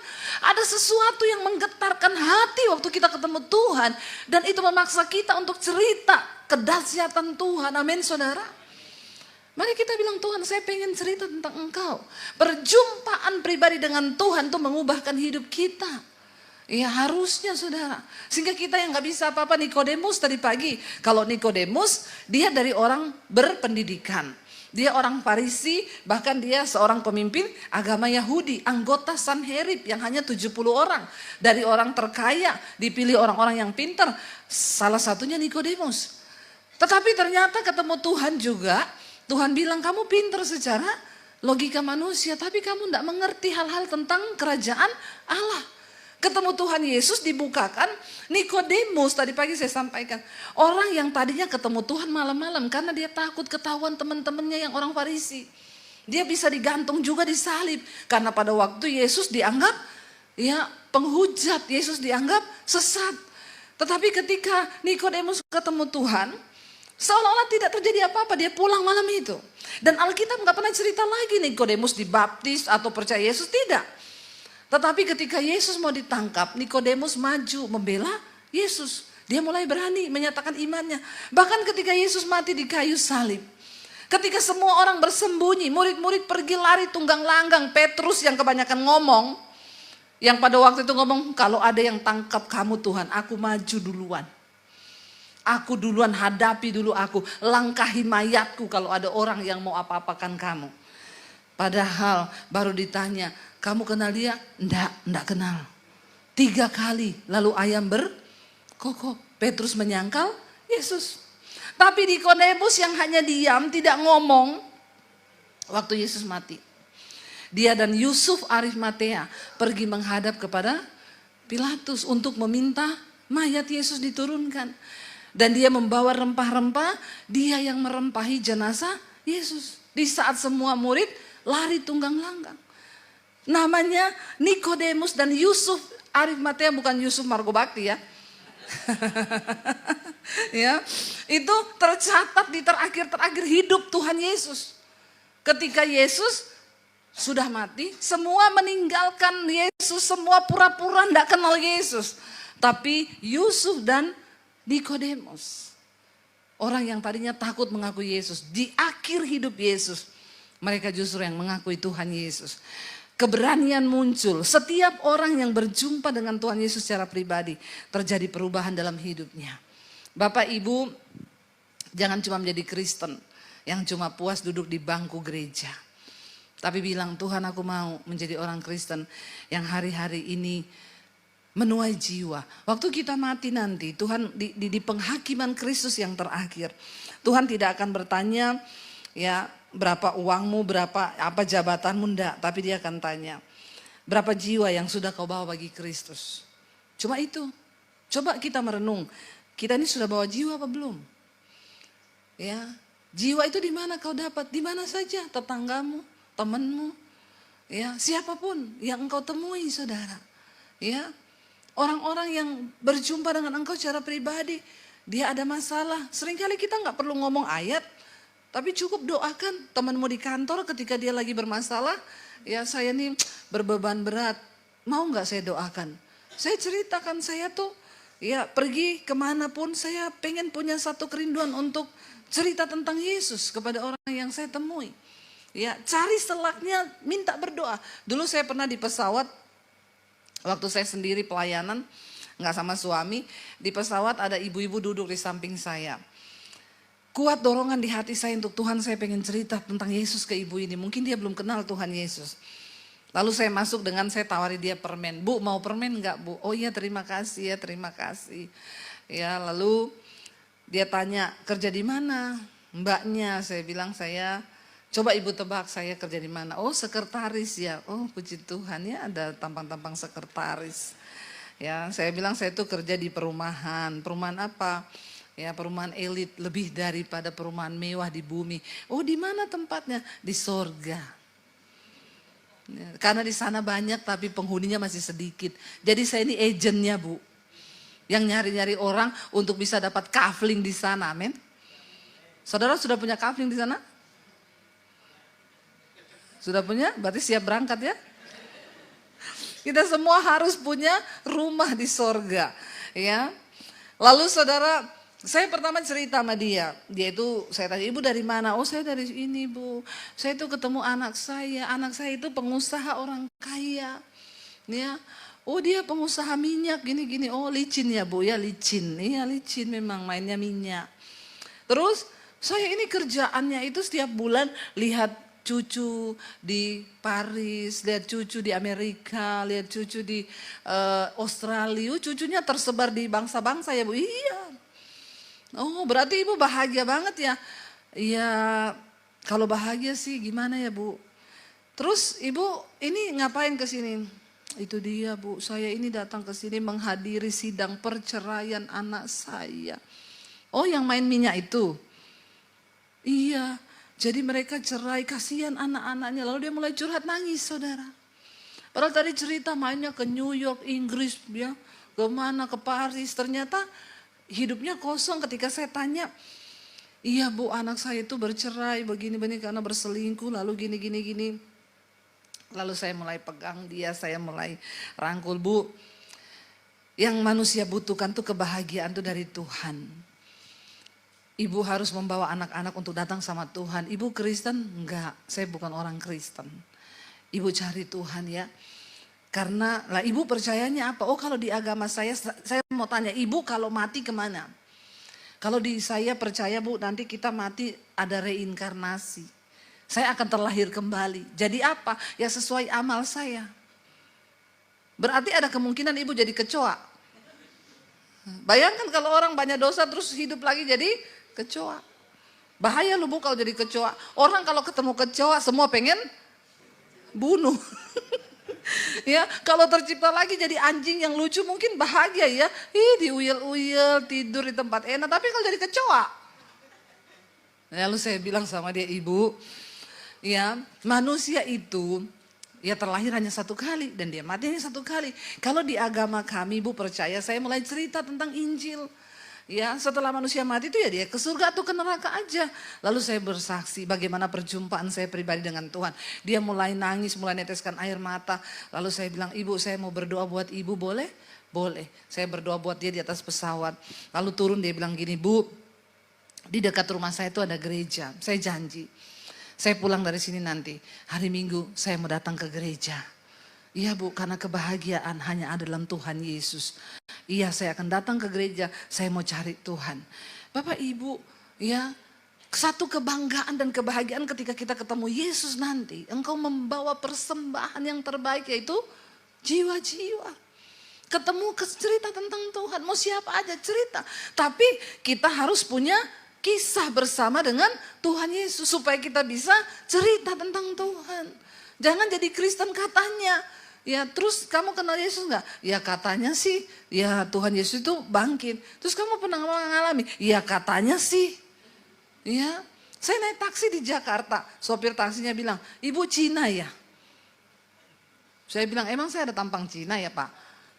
Ada sesuatu yang menggetarkan hati waktu kita ketemu Tuhan dan itu memaksa kita untuk cerita kedahsyatan Tuhan. Amin, saudara. Mari kita bilang, Tuhan, saya pengen cerita tentang Engkau. Perjumpaan pribadi dengan Tuhan itu mengubahkan hidup kita. Ya harusnya, saudara. Sehingga kita yang gak bisa apa-apa, Nikodemus tadi pagi. Kalau Nikodemus, dia dari orang berpendidikan. Dia orang Farisi, bahkan dia seorang pemimpin agama Yahudi. Anggota Sanherib yang hanya 70 orang. Dari orang terkaya, dipilih orang-orang yang pintar. Salah satunya Nikodemus. Tetapi ternyata ketemu Tuhan juga. Tuhan bilang, kamu pintar secara logika manusia, tapi kamu tidak mengerti hal-hal tentang kerajaan Allah. Ketemu Tuhan Yesus dibukakan, Nikodemus tadi pagi saya sampaikan. Orang yang tadinya ketemu Tuhan malam-malam karena dia takut ketahuan teman-temannya yang orang Farisi. Dia bisa digantung juga disalib. Karena pada waktu Yesus dianggap penghujat, Yesus dianggap sesat. Tetapi ketika Nikodemus ketemu Tuhan, seolah-olah tidak terjadi apa-apa, dia pulang malam itu. Dan Alkitab gak pernah cerita lagi Nikodemus dibaptis atau percaya Yesus, tidak. Tetapi ketika Yesus mau ditangkap, Nikodemus maju membela Yesus. Dia mulai berani menyatakan imannya. Bahkan ketika Yesus mati di kayu salib. Ketika semua orang bersembunyi, murid-murid pergi lari tunggang langgang. Petrus yang kebanyakan ngomong. Yang pada waktu itu ngomong, kalau ada yang tangkap kamu Tuhan, aku maju duluan. Aku duluan, hadapi dulu aku. Langkahi mayatku kalau ada orang yang mau apa-apakan kamu. Padahal baru ditanya, kamu kenal dia? Enggak kenal. 3 kali lalu ayam berkokok. Petrus menyangkal Yesus. Tapi Nikodemus yang hanya diam, tidak ngomong waktu Yesus mati. Dia dan Yusuf Arimatea pergi menghadap kepada Pilatus untuk meminta mayat Yesus diturunkan. Dan dia membawa rempah-rempah, dia yang merempahi jenazah Yesus. Di saat semua murid lari tunggang langgang. Namanya Nikodemus dan Yusuf Arimatea, bukan Yusuf Margobakti ya. Ya, itu tercatat di terakhir hidup Tuhan Yesus. Ketika Yesus sudah mati, semua meninggalkan Yesus, semua pura-pura tidak kenal Yesus. Tapi Yusuf dan Nikodemus, orang yang tadinya takut mengakui Yesus, di akhir hidup Yesus, mereka justru yang mengakui Tuhan Yesus. Keberanian muncul. Setiap orang yang berjumpa dengan Tuhan Yesus secara pribadi, terjadi perubahan dalam hidupnya. Bapak Ibu, jangan cuma menjadi Kristen. yang cuma puas duduk di bangku gereja. Tapi bilang, Tuhan aku mau menjadi orang Kristen yang hari-hari ini menuai jiwa. Waktu kita mati nanti, Tuhan di penghakiman Kristus yang terakhir, Tuhan tidak akan bertanya ya berapa uangmu, berapa apa jabatanmu, enggak. Tapi dia akan tanya, berapa jiwa yang sudah kau bawa bagi Kristus. Cuma itu. Coba kita merenung, kita ini sudah bawa jiwa apa belum? Ya, jiwa itu di mana kau dapat? Di mana saja, tetanggamu, temanmu, ya siapapun yang engkau temui, saudara. Ya, orang-orang yang berjumpa dengan engkau secara pribadi, dia ada masalah. Seringkali kita nggak perlu ngomong ayat, tapi cukup doakan temanmu di kantor ketika dia lagi bermasalah. Ya saya nih berbeban berat, mau nggak saya doakan? Saya ceritakan saya tuh ya pergi kemanapun saya pengen punya satu kerinduan untuk cerita tentang Yesus kepada orang yang saya temui. Ya cari selaknya, minta berdoa. Dulu saya pernah di pesawat, waktu saya sendiri pelayanan, nggak sama suami, di pesawat ada ibu-ibu duduk di samping saya. Kuat dorongan di hati saya untuk Tuhan, saya pengen cerita tentang Yesus ke ibu ini. Mungkin dia belum kenal Tuhan Yesus. Lalu saya masuk dengan saya tawari dia permen. Bu mau permen nggak bu? Oh iya terima kasih ya, terima kasih. Ya lalu dia tanya kerja di mana? Mbaknya, saya bilang saya, coba ibu tebak saya kerja di mana? Oh sekretaris ya. Oh puji Tuhan ya ada tampang-tampang sekretaris. Ya saya bilang saya tuh kerja di perumahan. Perumahan apa? Ya perumahan elit, lebih daripada perumahan mewah di bumi. Oh di mana tempatnya? Di sorga. Ya, karena di sana banyak tapi penghuninya masih sedikit. Jadi saya ini agentnya bu, yang nyari-nyari orang untuk bisa dapat kafling di sana, amin. Saudara sudah punya kafling di sana? Sudah punya? Berarti siap berangkat ya? Kita semua harus punya rumah di sorga, ya. Lalu saudara, saya pertama cerita sama dia itu saya tanya, ibu dari mana? Oh saya dari ini bu, saya itu ketemu anak saya itu pengusaha orang kaya, ya. Oh dia pengusaha minyak gini-gini, oh licin ya bu ya, licin, iya licin memang mainnya minyak. Terus saya ini kerjaannya itu setiap bulan lihat cucu di Paris, lihat cucu di Amerika, lihat cucu di Australia, cucunya tersebar di bangsa-bangsa ya bu, iya. Oh berarti ibu bahagia banget ya? Iya kalau bahagia sih gimana ya bu? Terus ibu ini ngapain ke sini? Itu dia bu, saya ini datang ke sini menghadiri sidang perceraian anak saya. Oh yang main minyak itu? Iya, jadi mereka cerai, kasihan anak-anaknya. Lalu dia mulai curhat nangis saudara. Padahal tadi cerita mainnya ke New York, Inggris ya, kemana ke Paris, ternyata hidupnya kosong. Ketika saya tanya, iya bu anak saya itu bercerai begini-begini karena berselingkuh lalu gini. Lalu saya mulai pegang dia, saya mulai rangkul, bu yang manusia butuhkan tuh kebahagiaan tuh dari Tuhan. Ibu harus membawa anak-anak untuk datang sama Tuhan. Ibu Kristen? Enggak, saya bukan orang Kristen. Ibu cari Tuhan ya. Karena lah ibu percayanya apa? Oh kalau di agama saya mau tanya ibu kalau mati kemana? Kalau di saya percaya bu nanti kita mati ada reinkarnasi. Saya akan terlahir kembali. Jadi apa? Ya sesuai amal saya. Berarti ada kemungkinan ibu jadi kecoa. Bayangkan kalau orang banyak dosa terus hidup lagi jadi kecoa. Bahaya lu bu kalau jadi kecoa. Orang kalau ketemu kecoa semua pengen bunuh. Ya, kalau tercipta lagi jadi anjing yang lucu mungkin bahagia ya. Diuyel-uyel, tidur di tempat enak. Tapi kalau jadi kecoa. Lalu saya bilang sama dia, ibu, ya manusia itu ya terlahir hanya satu kali dan dia mati hanya satu kali. Kalau di agama kami, ibu percaya, saya mulai cerita tentang Injil. Ya, setelah manusia mati itu ya dia ke surga atau ke neraka aja. Lalu saya bersaksi bagaimana perjumpaan saya pribadi dengan Tuhan. Dia mulai nangis, mulai neteskan air mata. Lalu saya bilang, ibu saya mau berdoa buat ibu, boleh? Boleh. Saya berdoa buat dia di atas pesawat. Lalu turun dia bilang gini, bu di dekat rumah saya itu ada gereja. Saya janji, saya pulang dari sini nanti, hari Minggu saya mau datang ke gereja. Iya bu, karena kebahagiaan hanya ada dalam Tuhan Yesus. Iya saya akan datang ke gereja, saya mau cari Tuhan. Bapak ibu, ya Satu kebanggaan dan kebahagiaan ketika kita ketemu Yesus nanti. Engkau membawa persembahan yang terbaik, yaitu jiwa-jiwa. Ketemu cerita tentang Tuhan, mau siapa aja cerita. Tapi kita harus punya kisah bersama dengan Tuhan Yesus supaya kita bisa cerita tentang Tuhan. Jangan jadi Kristen katanya. Ya terus kamu kenal Yesus enggak? Ya katanya sih, ya Tuhan Yesus itu bangkit. Terus kamu pernah mengalami? Ya katanya sih. Ya, saya naik taksi di Jakarta, sopir taksinya bilang, "Ibu Cina ya?" Saya bilang, "Emang saya ada tampang Cina ya Pak?"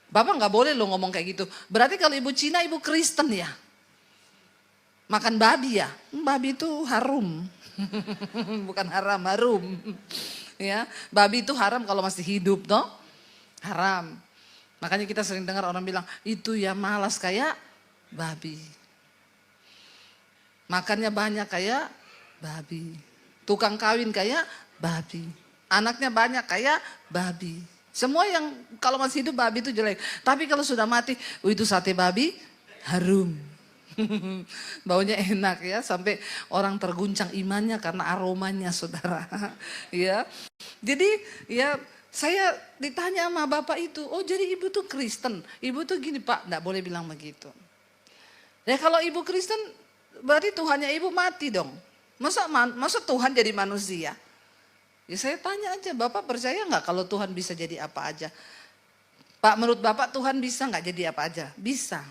"Bapak nggak boleh loh ngomong kayak gitu. Berarti kalau ibu Cina, ibu Kristen ya? Makan babi ya?" "Babi itu harum." Bukan haram, harum. Ya, babi itu haram kalau masih hidup, toh? Haram. Makanya kita sering dengar orang bilang, "Itu ya malas kayak babi. Makannya banyak kayak babi. Tukang kawin kayak babi. Anaknya banyak kayak babi." Semua yang kalau masih hidup babi itu jelek. Tapi kalau sudah mati, itu sate babi harum. Baunya enak ya, sampai orang terguncang imannya karena aromanya, saudara. Ya. Jadi ya saya ditanya sama bapak itu, "Oh jadi ibu tuh Kristen." "Ibu tuh gini Pak," "Nggak boleh bilang begitu." Ya kalau ibu Kristen, berarti Tuhannya ibu mati dong. Masa Tuhan jadi manusia? Ya saya tanya aja, Bapak percaya nggak kalau Tuhan bisa jadi apa aja? Pak, menurut Bapak Tuhan bisa nggak jadi apa aja? Bisa.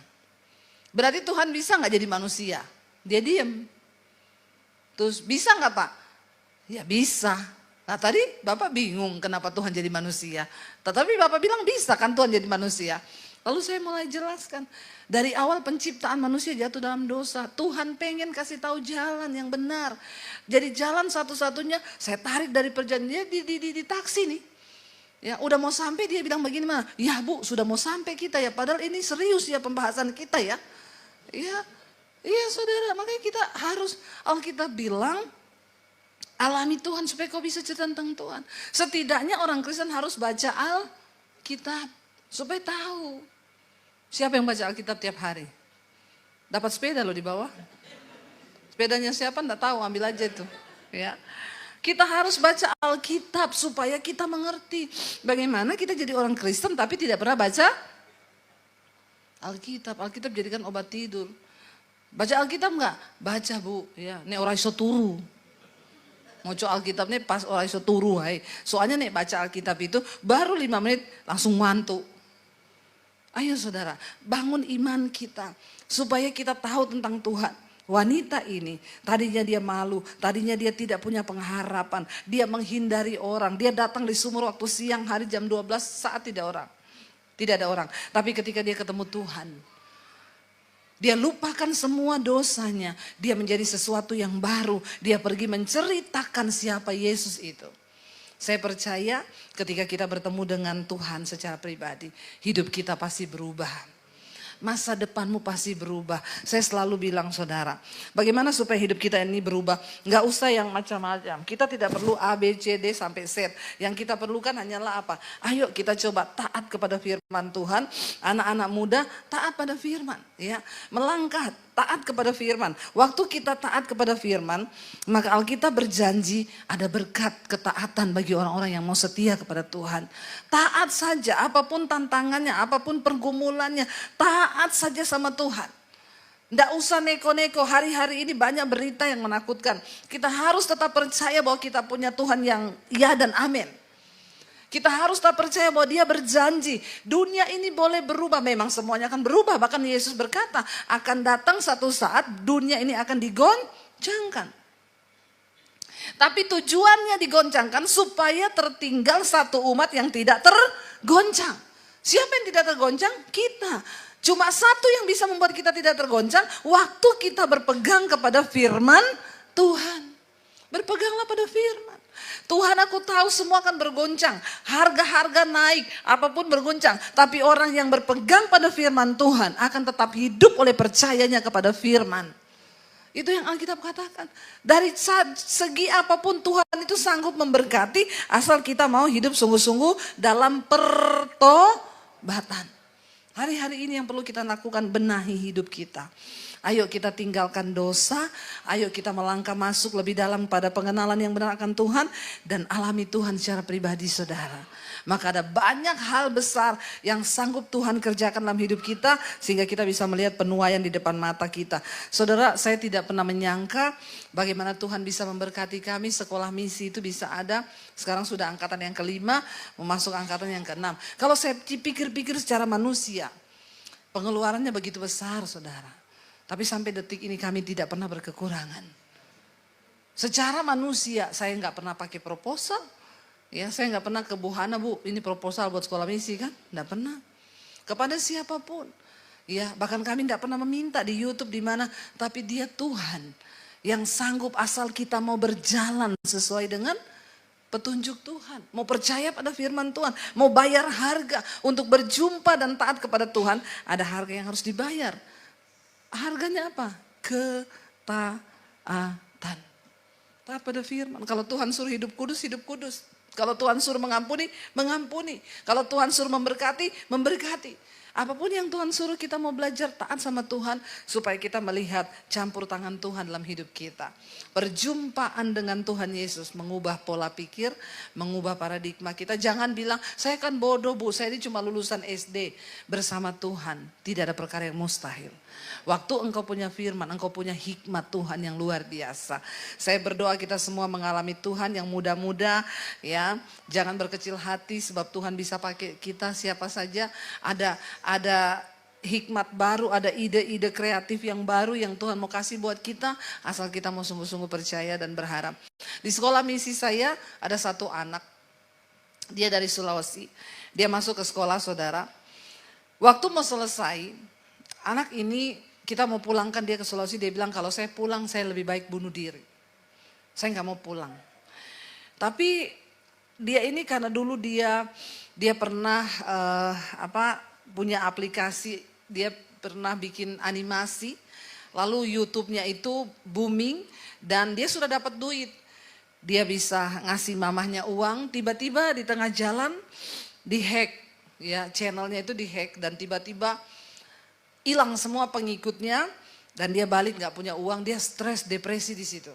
Berarti Tuhan bisa nggak jadi manusia? Dia diem. Terus bisa nggak Pak? Ya bisa. Nah tadi Bapak bingung kenapa Tuhan jadi manusia. Tetapi Bapak bilang bisa kan Tuhan jadi manusia. Lalu saya mulai jelaskan. Dari awal penciptaan manusia jatuh dalam dosa. Tuhan pengen kasih tahu jalan yang benar. Jadi jalan satu-satunya saya tarik dari perjanjian di taksi nih. Ya udah mau sampai dia bilang begini mah. "Ya Bu sudah mau sampai kita ya. Padahal ini serius ya pembahasan kita ya." Iya saudara, makanya kita harus, Alkitab bilang, alami Tuhan supaya kau bisa cerita tentang Tuhan. Setidaknya orang Kristen harus baca Alkitab supaya tahu. Siapa yang baca Alkitab tiap hari? Dapat sepeda loh di bawah. Sepedanya siapa enggak tahu, ambil aja itu. Ya. Kita harus baca Alkitab supaya kita mengerti bagaimana kita jadi orang Kristen tapi tidak pernah baca Alkitab. Alkitab jadikan obat tidur. Baca Alkitab enggak? Baca Bu. Ya, nek ora iso turu. Moco Alkitab nih pas ora iso turu hai. Soalnya nek baca Alkitab itu baru 5 menit langsung ngantuk. Ayo saudara, bangun iman kita supaya kita tahu tentang Tuhan. Wanita ini tadinya dia malu, tadinya dia tidak punya pengharapan, dia menghindari orang, dia datang di sumur waktu siang hari jam 12 saat tidak ada orang. Tapi ketika dia ketemu Tuhan, dia lupakan semua dosanya, dia menjadi sesuatu yang baru, dia pergi menceritakan siapa Yesus itu. Saya percaya ketika kita bertemu dengan Tuhan secara pribadi, hidup kita pasti berubah. Masa depanmu pasti berubah. Saya selalu bilang saudara, bagaimana supaya hidup kita ini berubah? Nggak usah yang macam-macam. Kita tidak perlu A, B, C, D sampai Z. Yang kita perlukan hanyalah apa? Ayo kita coba taat kepada firman Tuhan. Anak-anak muda taat pada firman. Ya, melangkah taat kepada firman. Waktu kita taat kepada firman, maka Alkitab berjanji ada berkat ketaatan bagi orang-orang yang mau setia kepada Tuhan. Taat saja apapun tantangannya, apapun pergumulannya, taat saja sama Tuhan. Tidak usah neko-neko, hari-hari ini banyak berita yang menakutkan. Kita harus tetap percaya bahwa kita punya Tuhan yang ya dan amin. Kita harus tak percaya bahwa dia berjanji. Dunia ini boleh berubah. Memang semuanya akan berubah. Bahkan Yesus berkata akan datang satu saat dunia ini akan digoncangkan. Tapi tujuannya digoncangkan supaya tertinggal satu umat yang tidak tergoncang. Siapa yang tidak tergoncang? Kita. Cuma satu yang bisa membuat kita tidak tergoncang. Waktu kita berpegang kepada firman Tuhan. Berpeganglah pada firman. Tuhan aku tahu semua akan bergoncang. Harga-harga naik, apapun bergoncang. Tapi orang yang berpegang pada firman Tuhan akan tetap hidup oleh percayanya kepada firman. Itu yang Alkitab katakan. Dari segi apapun Tuhan itu sanggup memberkati asal kita mau hidup sungguh-sungguh dalam pertobatan. Hari-hari ini yang perlu kita lakukan, benahi hidup kita. Ayo kita tinggalkan dosa, ayo kita melangkah masuk lebih dalam pada pengenalan yang benar akan Tuhan dan alami Tuhan secara pribadi saudara. Maka ada banyak hal besar yang sanggup Tuhan kerjakan dalam hidup kita sehingga kita bisa melihat penuaian di depan mata kita. Saudara, saya tidak pernah menyangka bagaimana Tuhan bisa memberkati kami. Sekolah misi itu bisa ada, sekarang sudah angkatan yang kelima, memasuki angkatan yang keenam. Kalau saya pikir-pikir secara manusia, pengeluarannya begitu besar saudara. Tapi sampai detik ini kami tidak pernah berkekurangan. Secara manusia saya nggak pernah pakai proposal. Ya, saya nggak pernah ke Bu Hana, Bu, ini proposal buat sekolah misi kan? Nggak pernah. Kepada siapapun. Ya, bahkan kami nggak pernah meminta di YouTube di mana, tapi Dia Tuhan yang sanggup asal kita mau berjalan sesuai dengan petunjuk Tuhan. Mau percaya pada firman Tuhan, mau bayar harga untuk berjumpa dan taat kepada Tuhan, ada harga yang harus dibayar. Harganya apa? Ketaatan. Taat pada firman. Kalau Tuhan suruh hidup kudus, hidup kudus. Kalau Tuhan suruh mengampuni, mengampuni. Kalau Tuhan suruh memberkati, memberkati. Apapun yang Tuhan suruh, kita mau belajar taat sama Tuhan supaya kita melihat campur tangan Tuhan dalam hidup kita. Perjumpaan dengan Tuhan Yesus mengubah pola pikir, mengubah paradigma kita. Jangan bilang, saya kan bodoh Bu, saya ini cuma lulusan SD. Bersama Tuhan tidak ada perkara yang mustahil. Waktu engkau punya firman, engkau punya hikmat Tuhan yang luar biasa. Saya berdoa kita semua mengalami Tuhan yang muda-muda ya. Jangan berkecil hati sebab Tuhan bisa pakai kita siapa saja. Ada hikmat baru, ada ide-ide kreatif yang baru yang Tuhan mau kasih buat kita. Asal kita mau sungguh-sungguh percaya dan berharap. Di sekolah misi saya ada satu anak. Dia dari Sulawesi. Dia masuk ke sekolah saudara. Waktu mau selesai, anak ini kita mau pulangkan dia ke Sulawesi. Dia bilang kalau saya pulang saya lebih baik bunuh diri. Saya nggak mau pulang. Tapi dia ini karena dulu dia pernah punya aplikasi, dia pernah bikin animasi. Lalu YouTube-nya itu booming dan dia sudah dapat duit. Dia bisa ngasih mamahnya uang, tiba-tiba di tengah jalan dihack. Ya, channelnya itu dihack dan tiba-tiba hilang semua pengikutnya dan dia balik nggak punya uang, dia stres, depresi di situ.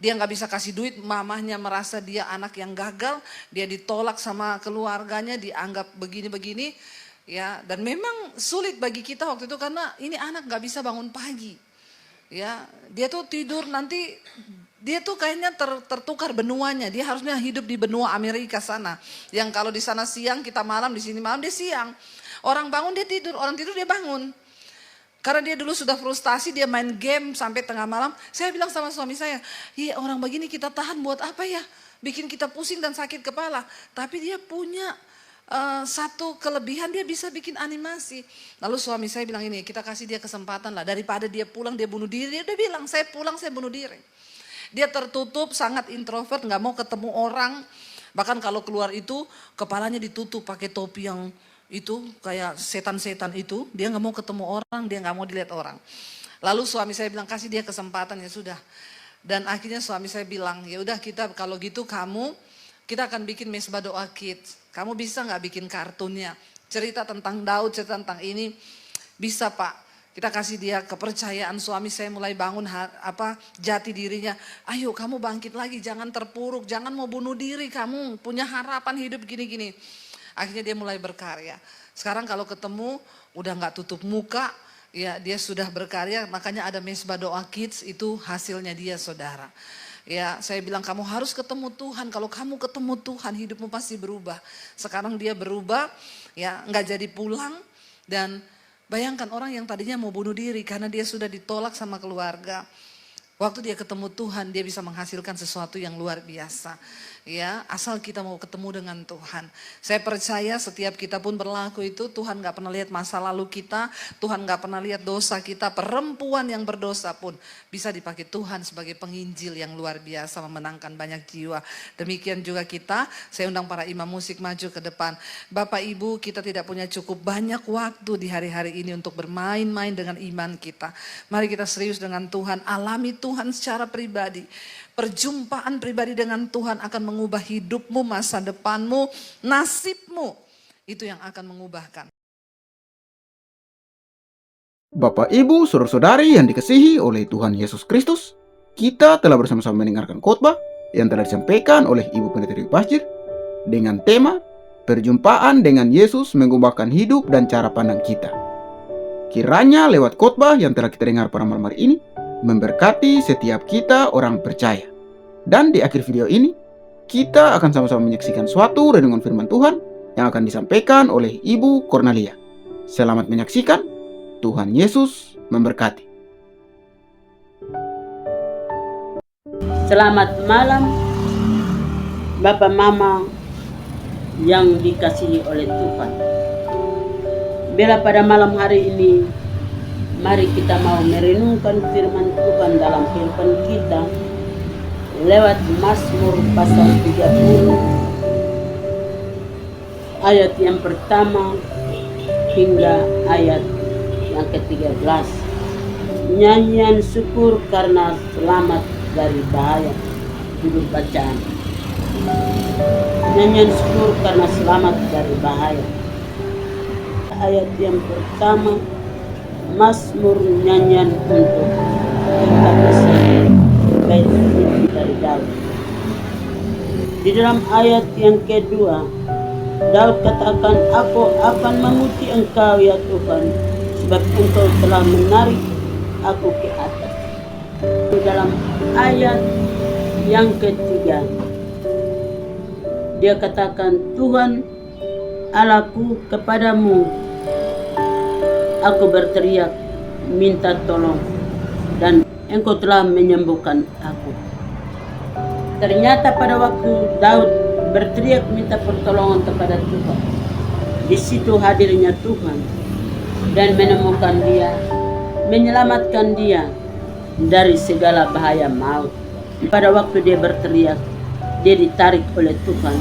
Dia nggak bisa kasih duit, mamahnya merasa dia anak yang gagal, dia ditolak sama keluarganya, dianggap begini-begini, ya. Dan memang sulit bagi kita waktu itu karena ini anak nggak bisa bangun pagi, ya. Dia tuh tidur nanti, dia tuh kayaknya tertukar benuanya. Dia harusnya hidup di benua Amerika sana, yang kalau di sana siang kita malam, di sini malam dia siang. Orang bangun dia tidur, orang tidur dia bangun. Karena dia dulu sudah frustasi, dia main game sampai tengah malam. Saya bilang sama suami saya, iya orang begini kita tahan buat apa ya? Bikin kita pusing dan sakit kepala. Tapi dia punya satu kelebihan, dia bisa bikin animasi. Lalu suami saya bilang ini, kita kasih dia kesempatan lah. Daripada dia pulang dia bunuh diri, dia udah bilang saya pulang saya bunuh diri. Dia tertutup, sangat introvert, gak mau ketemu orang. Bahkan kalau keluar itu kepalanya ditutup pakai topi yang itu kayak setan-setan itu, dia nggak mau ketemu orang, dia nggak mau dilihat orang. Lalu suami saya bilang kasih dia kesempatan, ya sudah. Dan akhirnya suami saya bilang ya udah kita kalau gitu kita akan bikin mesbah doa kids. Kamu bisa nggak bikin kartunnya, cerita tentang Daud, cerita tentang ini. Bisa Pak, kita kasih dia kepercayaan. Suami saya mulai bangun jati dirinya. Ayo kamu bangkit lagi, jangan terpuruk, jangan mau bunuh diri, kamu punya harapan hidup gini-gini. Akhirnya dia mulai berkarya. Sekarang kalau ketemu udah nggak tutup muka, ya dia sudah berkarya. Makanya ada mesbah doa kids, itu hasilnya dia saudara. Ya saya bilang kamu harus ketemu Tuhan. Kalau kamu ketemu Tuhan hidupmu pasti berubah. Sekarang dia berubah, ya nggak jadi pulang. Dan bayangkan orang yang tadinya mau bunuh diri karena dia sudah ditolak sama keluarga. Waktu dia ketemu Tuhan, dia bisa menghasilkan sesuatu yang luar biasa. Ya, asal kita mau ketemu dengan Tuhan. Saya percaya setiap kita pun berlaku itu, Tuhan gak pernah lihat masa lalu kita, Tuhan gak pernah lihat dosa kita. Perempuan yang berdosa pun bisa dipakai Tuhan sebagai penginjil yang luar biasa, memenangkan banyak jiwa. Demikian juga kita, saya undang para imam musik maju ke depan. Bapak Ibu, kita tidak punya cukup banyak waktu di hari-hari ini untuk bermain-main dengan iman kita. Mari kita serius dengan Tuhan, alami Tuhan secara pribadi. Perjumpaan pribadi dengan Tuhan akan mengubah hidupmu, masa depanmu, nasibmu. Itu yang akan mengubahkan. Bapak, Ibu, saudara-saudari yang dikasihi oleh Tuhan Yesus Kristus, kita telah bersama-sama mendengarkan khotbah yang telah disampaikan oleh Ibu Pendeta Pasjir dengan tema perjumpaan dengan Yesus mengubahkan hidup dan cara pandang kita. Kiranya lewat khotbah yang telah kita dengar pada malam hari ini memberkati setiap kita orang percaya. Dan di akhir video ini, kita akan sama-sama menyaksikan suatu renungan firman Tuhan yang akan disampaikan oleh Ibu Cornelia. Selamat menyaksikan, Tuhan Yesus memberkati. Selamat malam, Bapak Mama yang dikasihi oleh Tuhan. Bila pada malam hari ini, mari kita mau merenungkan firman Tuhan dalam kehidupan kita lewat Mazmur pasal 30 ayat yang pertama hingga ayat yang ke-13. Nyanyian syukur karena selamat dari bahaya. Judul bacaan. Nyanyian syukur karena selamat dari bahaya. Ayat yang pertama, Mazmur nyanyian untuk kitab bait dari Daud. Di dalam ayat yang kedua, Daud katakan, aku akan memuji Engkau ya Tuhan, sebab Engkau telah menarik aku ke atas. Di dalam ayat yang ketiga, dia katakan, Tuhan Allahku, kepadamu aku berteriak minta tolong, dan Engkau telah menyembuhkan aku. Ternyata pada waktu Daud berteriak minta pertolongan kepada Tuhan, di situ hadirnya Tuhan dan menemukan dia, menyelamatkan dia dari segala bahaya maut. Pada waktu dia berteriak, dia ditarik oleh Tuhan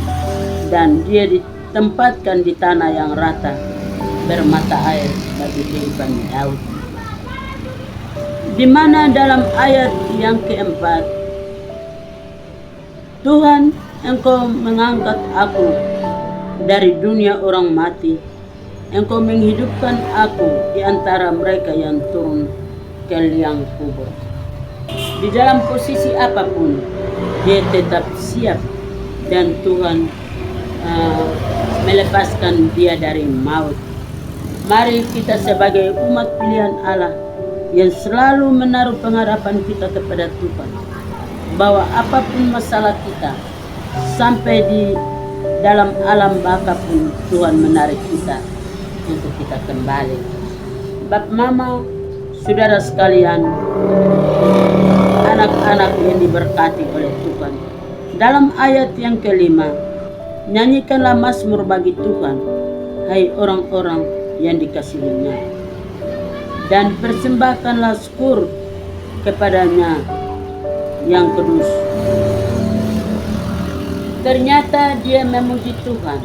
dan dia ditempatkan di tanah yang rata bermata air bagi kehidupan Daud. Di mana dalam ayat yang keempat, Tuhan, Engkau mengangkat aku dari dunia orang mati. Engkau menghidupkan aku di antara mereka yang turun ke liang kubur. Di dalam posisi apapun, dia tetap siap dan Tuhan melepaskan dia dari maut. Mari kita sebagai umat pilihan Allah yang selalu menaruh pengharapan kita kepada Tuhan, bahwa apapun masalah kita, sampai di dalam alam baka pun Tuhan menarik kita untuk kita kembali. Bapak Mama, saudara sekalian, anak-anak yang diberkati oleh Tuhan, dalam ayat yang kelima, nyanyikanlah mazmur bagi Tuhan, hai orang-orang yang dikasihinya, dan persembahkanlah syukur kepadanya yang kudus. Ternyata dia memuji Tuhan,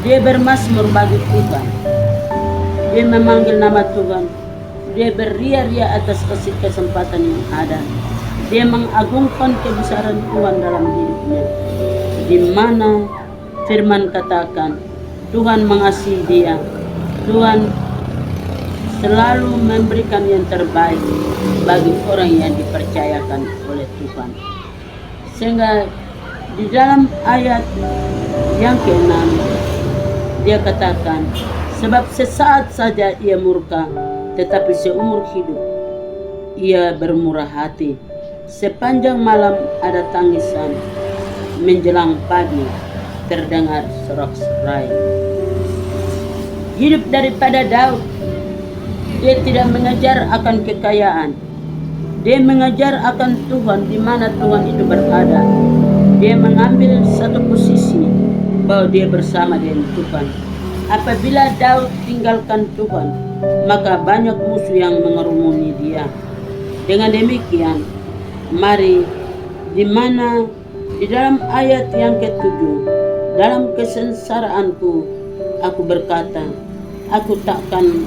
dia bermazmur bagi Tuhan, dia memanggil nama Tuhan, dia beria-ria atas kasih kesempatan yang ada, dia mengagungkan kebesaran Tuhan dalam hidupnya, di mana firman katakan Tuhan mengasihi dia, Tuhan selalu memberikan yang terbaik bagi orang yang dipercayakan oleh Tuhan. Sehingga di dalam ayat yang ke-6 dia katakan, sebab sesaat saja ia murka, tetapi seumur hidup ia bermurah hati. Sepanjang malam ada tangisan, menjelang pagi terdengar sorak-sorai. Hidup daripada Daud, dia tidak mengejar akan kekayaan. Dia mengejar akan Tuhan di mana Tuhan itu berada. Dia mengambil satu posisi bahwa dia bersama dengan Tuhan. Apabila Daud tinggalkan Tuhan, maka banyak musuh yang mengerumuni dia. Dengan demikian, mari di mana di dalam ayat yang ke-7, dalam kesengsaraanku aku berkata, aku takkan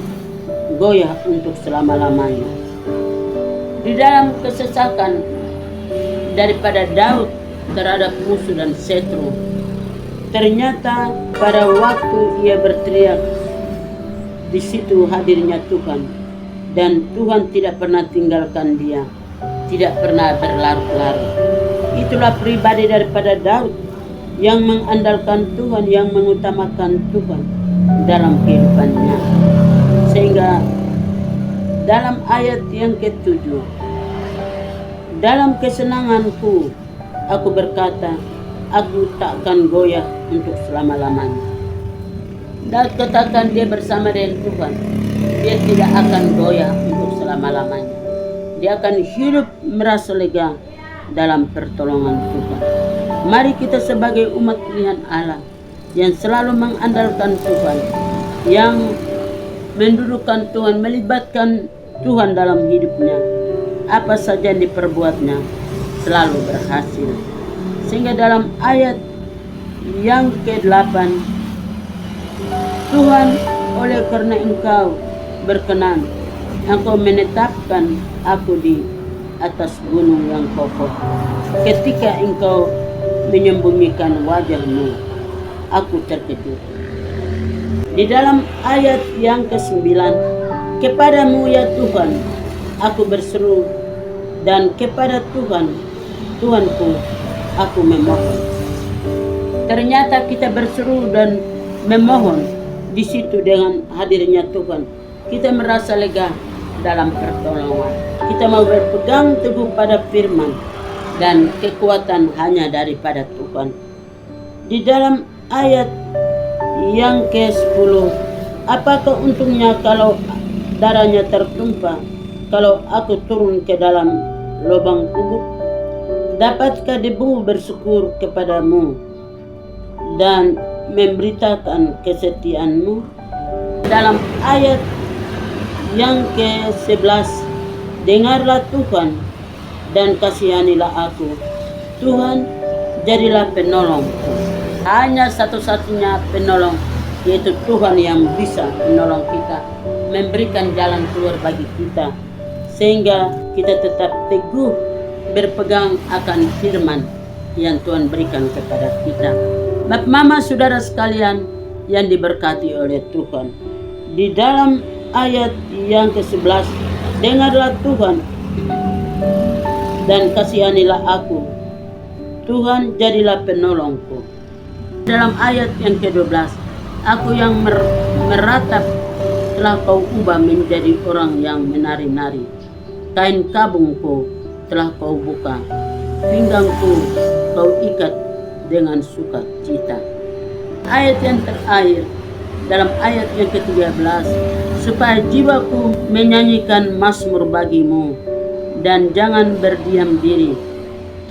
goyah untuk selama-lamanya. Di dalam kesesakan daripada Daud terhadap musuh dan setru, ternyata pada waktu ia berteriak, di situ hadirnya Tuhan dan Tuhan tidak pernah tinggalkan dia, tidak pernah berlarut-larut. Itulah pribadi daripada Daud yang mengandalkan Tuhan, yang mengutamakan Tuhan dalam kehidupannya. Sehingga dalam ayat yang ke-7, dalam kesenanganku aku berkata, aku tak akan goyah untuk selama-lamanya. Dan katakan dia bersama dengan Tuhan, dia tidak akan goyah untuk selama-lamanya. Dia akan hidup merasa lega dalam pertolongan Tuhan. Mari kita sebagai umat pilihan Allah yang selalu mengandalkan Tuhan, yang mendudukkan Tuhan, melibatkan Tuhan dalam hidupnya, apa saja yang diperbuatnya selalu berhasil. Sehingga dalam ayat yang ke-8, Tuhan, oleh karena Engkau berkenan, Engkau menetapkan aku di atas gunung yang kokoh. Ketika Engkau menyembunyikan wajah-Mu, aku terkejut. Di dalam ayat yang ke-9, kepadamu ya Tuhan, aku berseru, dan kepada Tuhan, Tuhanku, aku memohon. Ternyata kita berseru dan memohon di situ dengan hadirnya Tuhan. Kita merasa lega dalam pertolongan. Kita mau berpegang teguh pada firman, dan kekuatan hanya daripada Tuhan. Di dalam ayat yang ke-10, apakah untungnya kalau darahnya tertumpah, kalau aku turun ke dalam lubang kubur? Dapatkah debu bersyukur kepadamu dan memberitakan kesetiaan-Mu? Dalam ayat yang ke-11, dengarlah Tuhan dan kasihanilah aku. Tuhan, jadilah penolongku. Hanya satu-satunya penolong, yaitu Tuhan yang bisa menolong kita, memberikan jalan keluar bagi kita, sehingga kita tetap teguh berpegang akan firman yang Tuhan berikan kepada kita. Bapak, Mama, saudara sekalian yang diberkati oleh Tuhan, di dalam ayat yang ke-11, dengarlah Tuhan dan kasihanilah aku. Tuhan, jadilah penolongku. Dalam ayat yang ke-12, aku yang meratap telah kau ubah menjadi orang yang menari-nari. Kain kabungku telah kau buka, pinggangku kau ikat dengan sukacita. Ayat yang terakhir, dalam ayat yang ke-13, supaya jiwaku menyanyikan mazmur bagimu, dan jangan berdiam diri,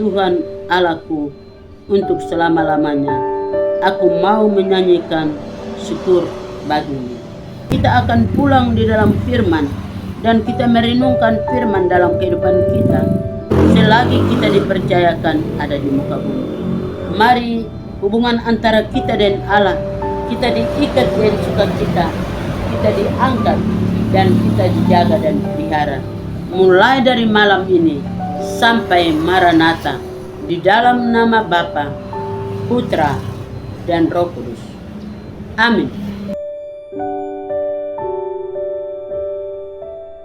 Tuhan Allahku, untuk selama-lamanya. Aku mau menyanyikan syukur bagimu. Kita akan pulang di dalam firman, dan kita merenungkan firman dalam kehidupan kita selagi kita dipercayakan ada di muka bumi. Mari hubungan antara kita dan Allah, kita diikat dengan sukacita, kita diangkat dan kita dijaga dan dipelihara, mulai dari malam ini sampai Maranatha, di dalam nama Bapa, Putra, dan Roh Kudus. Amin.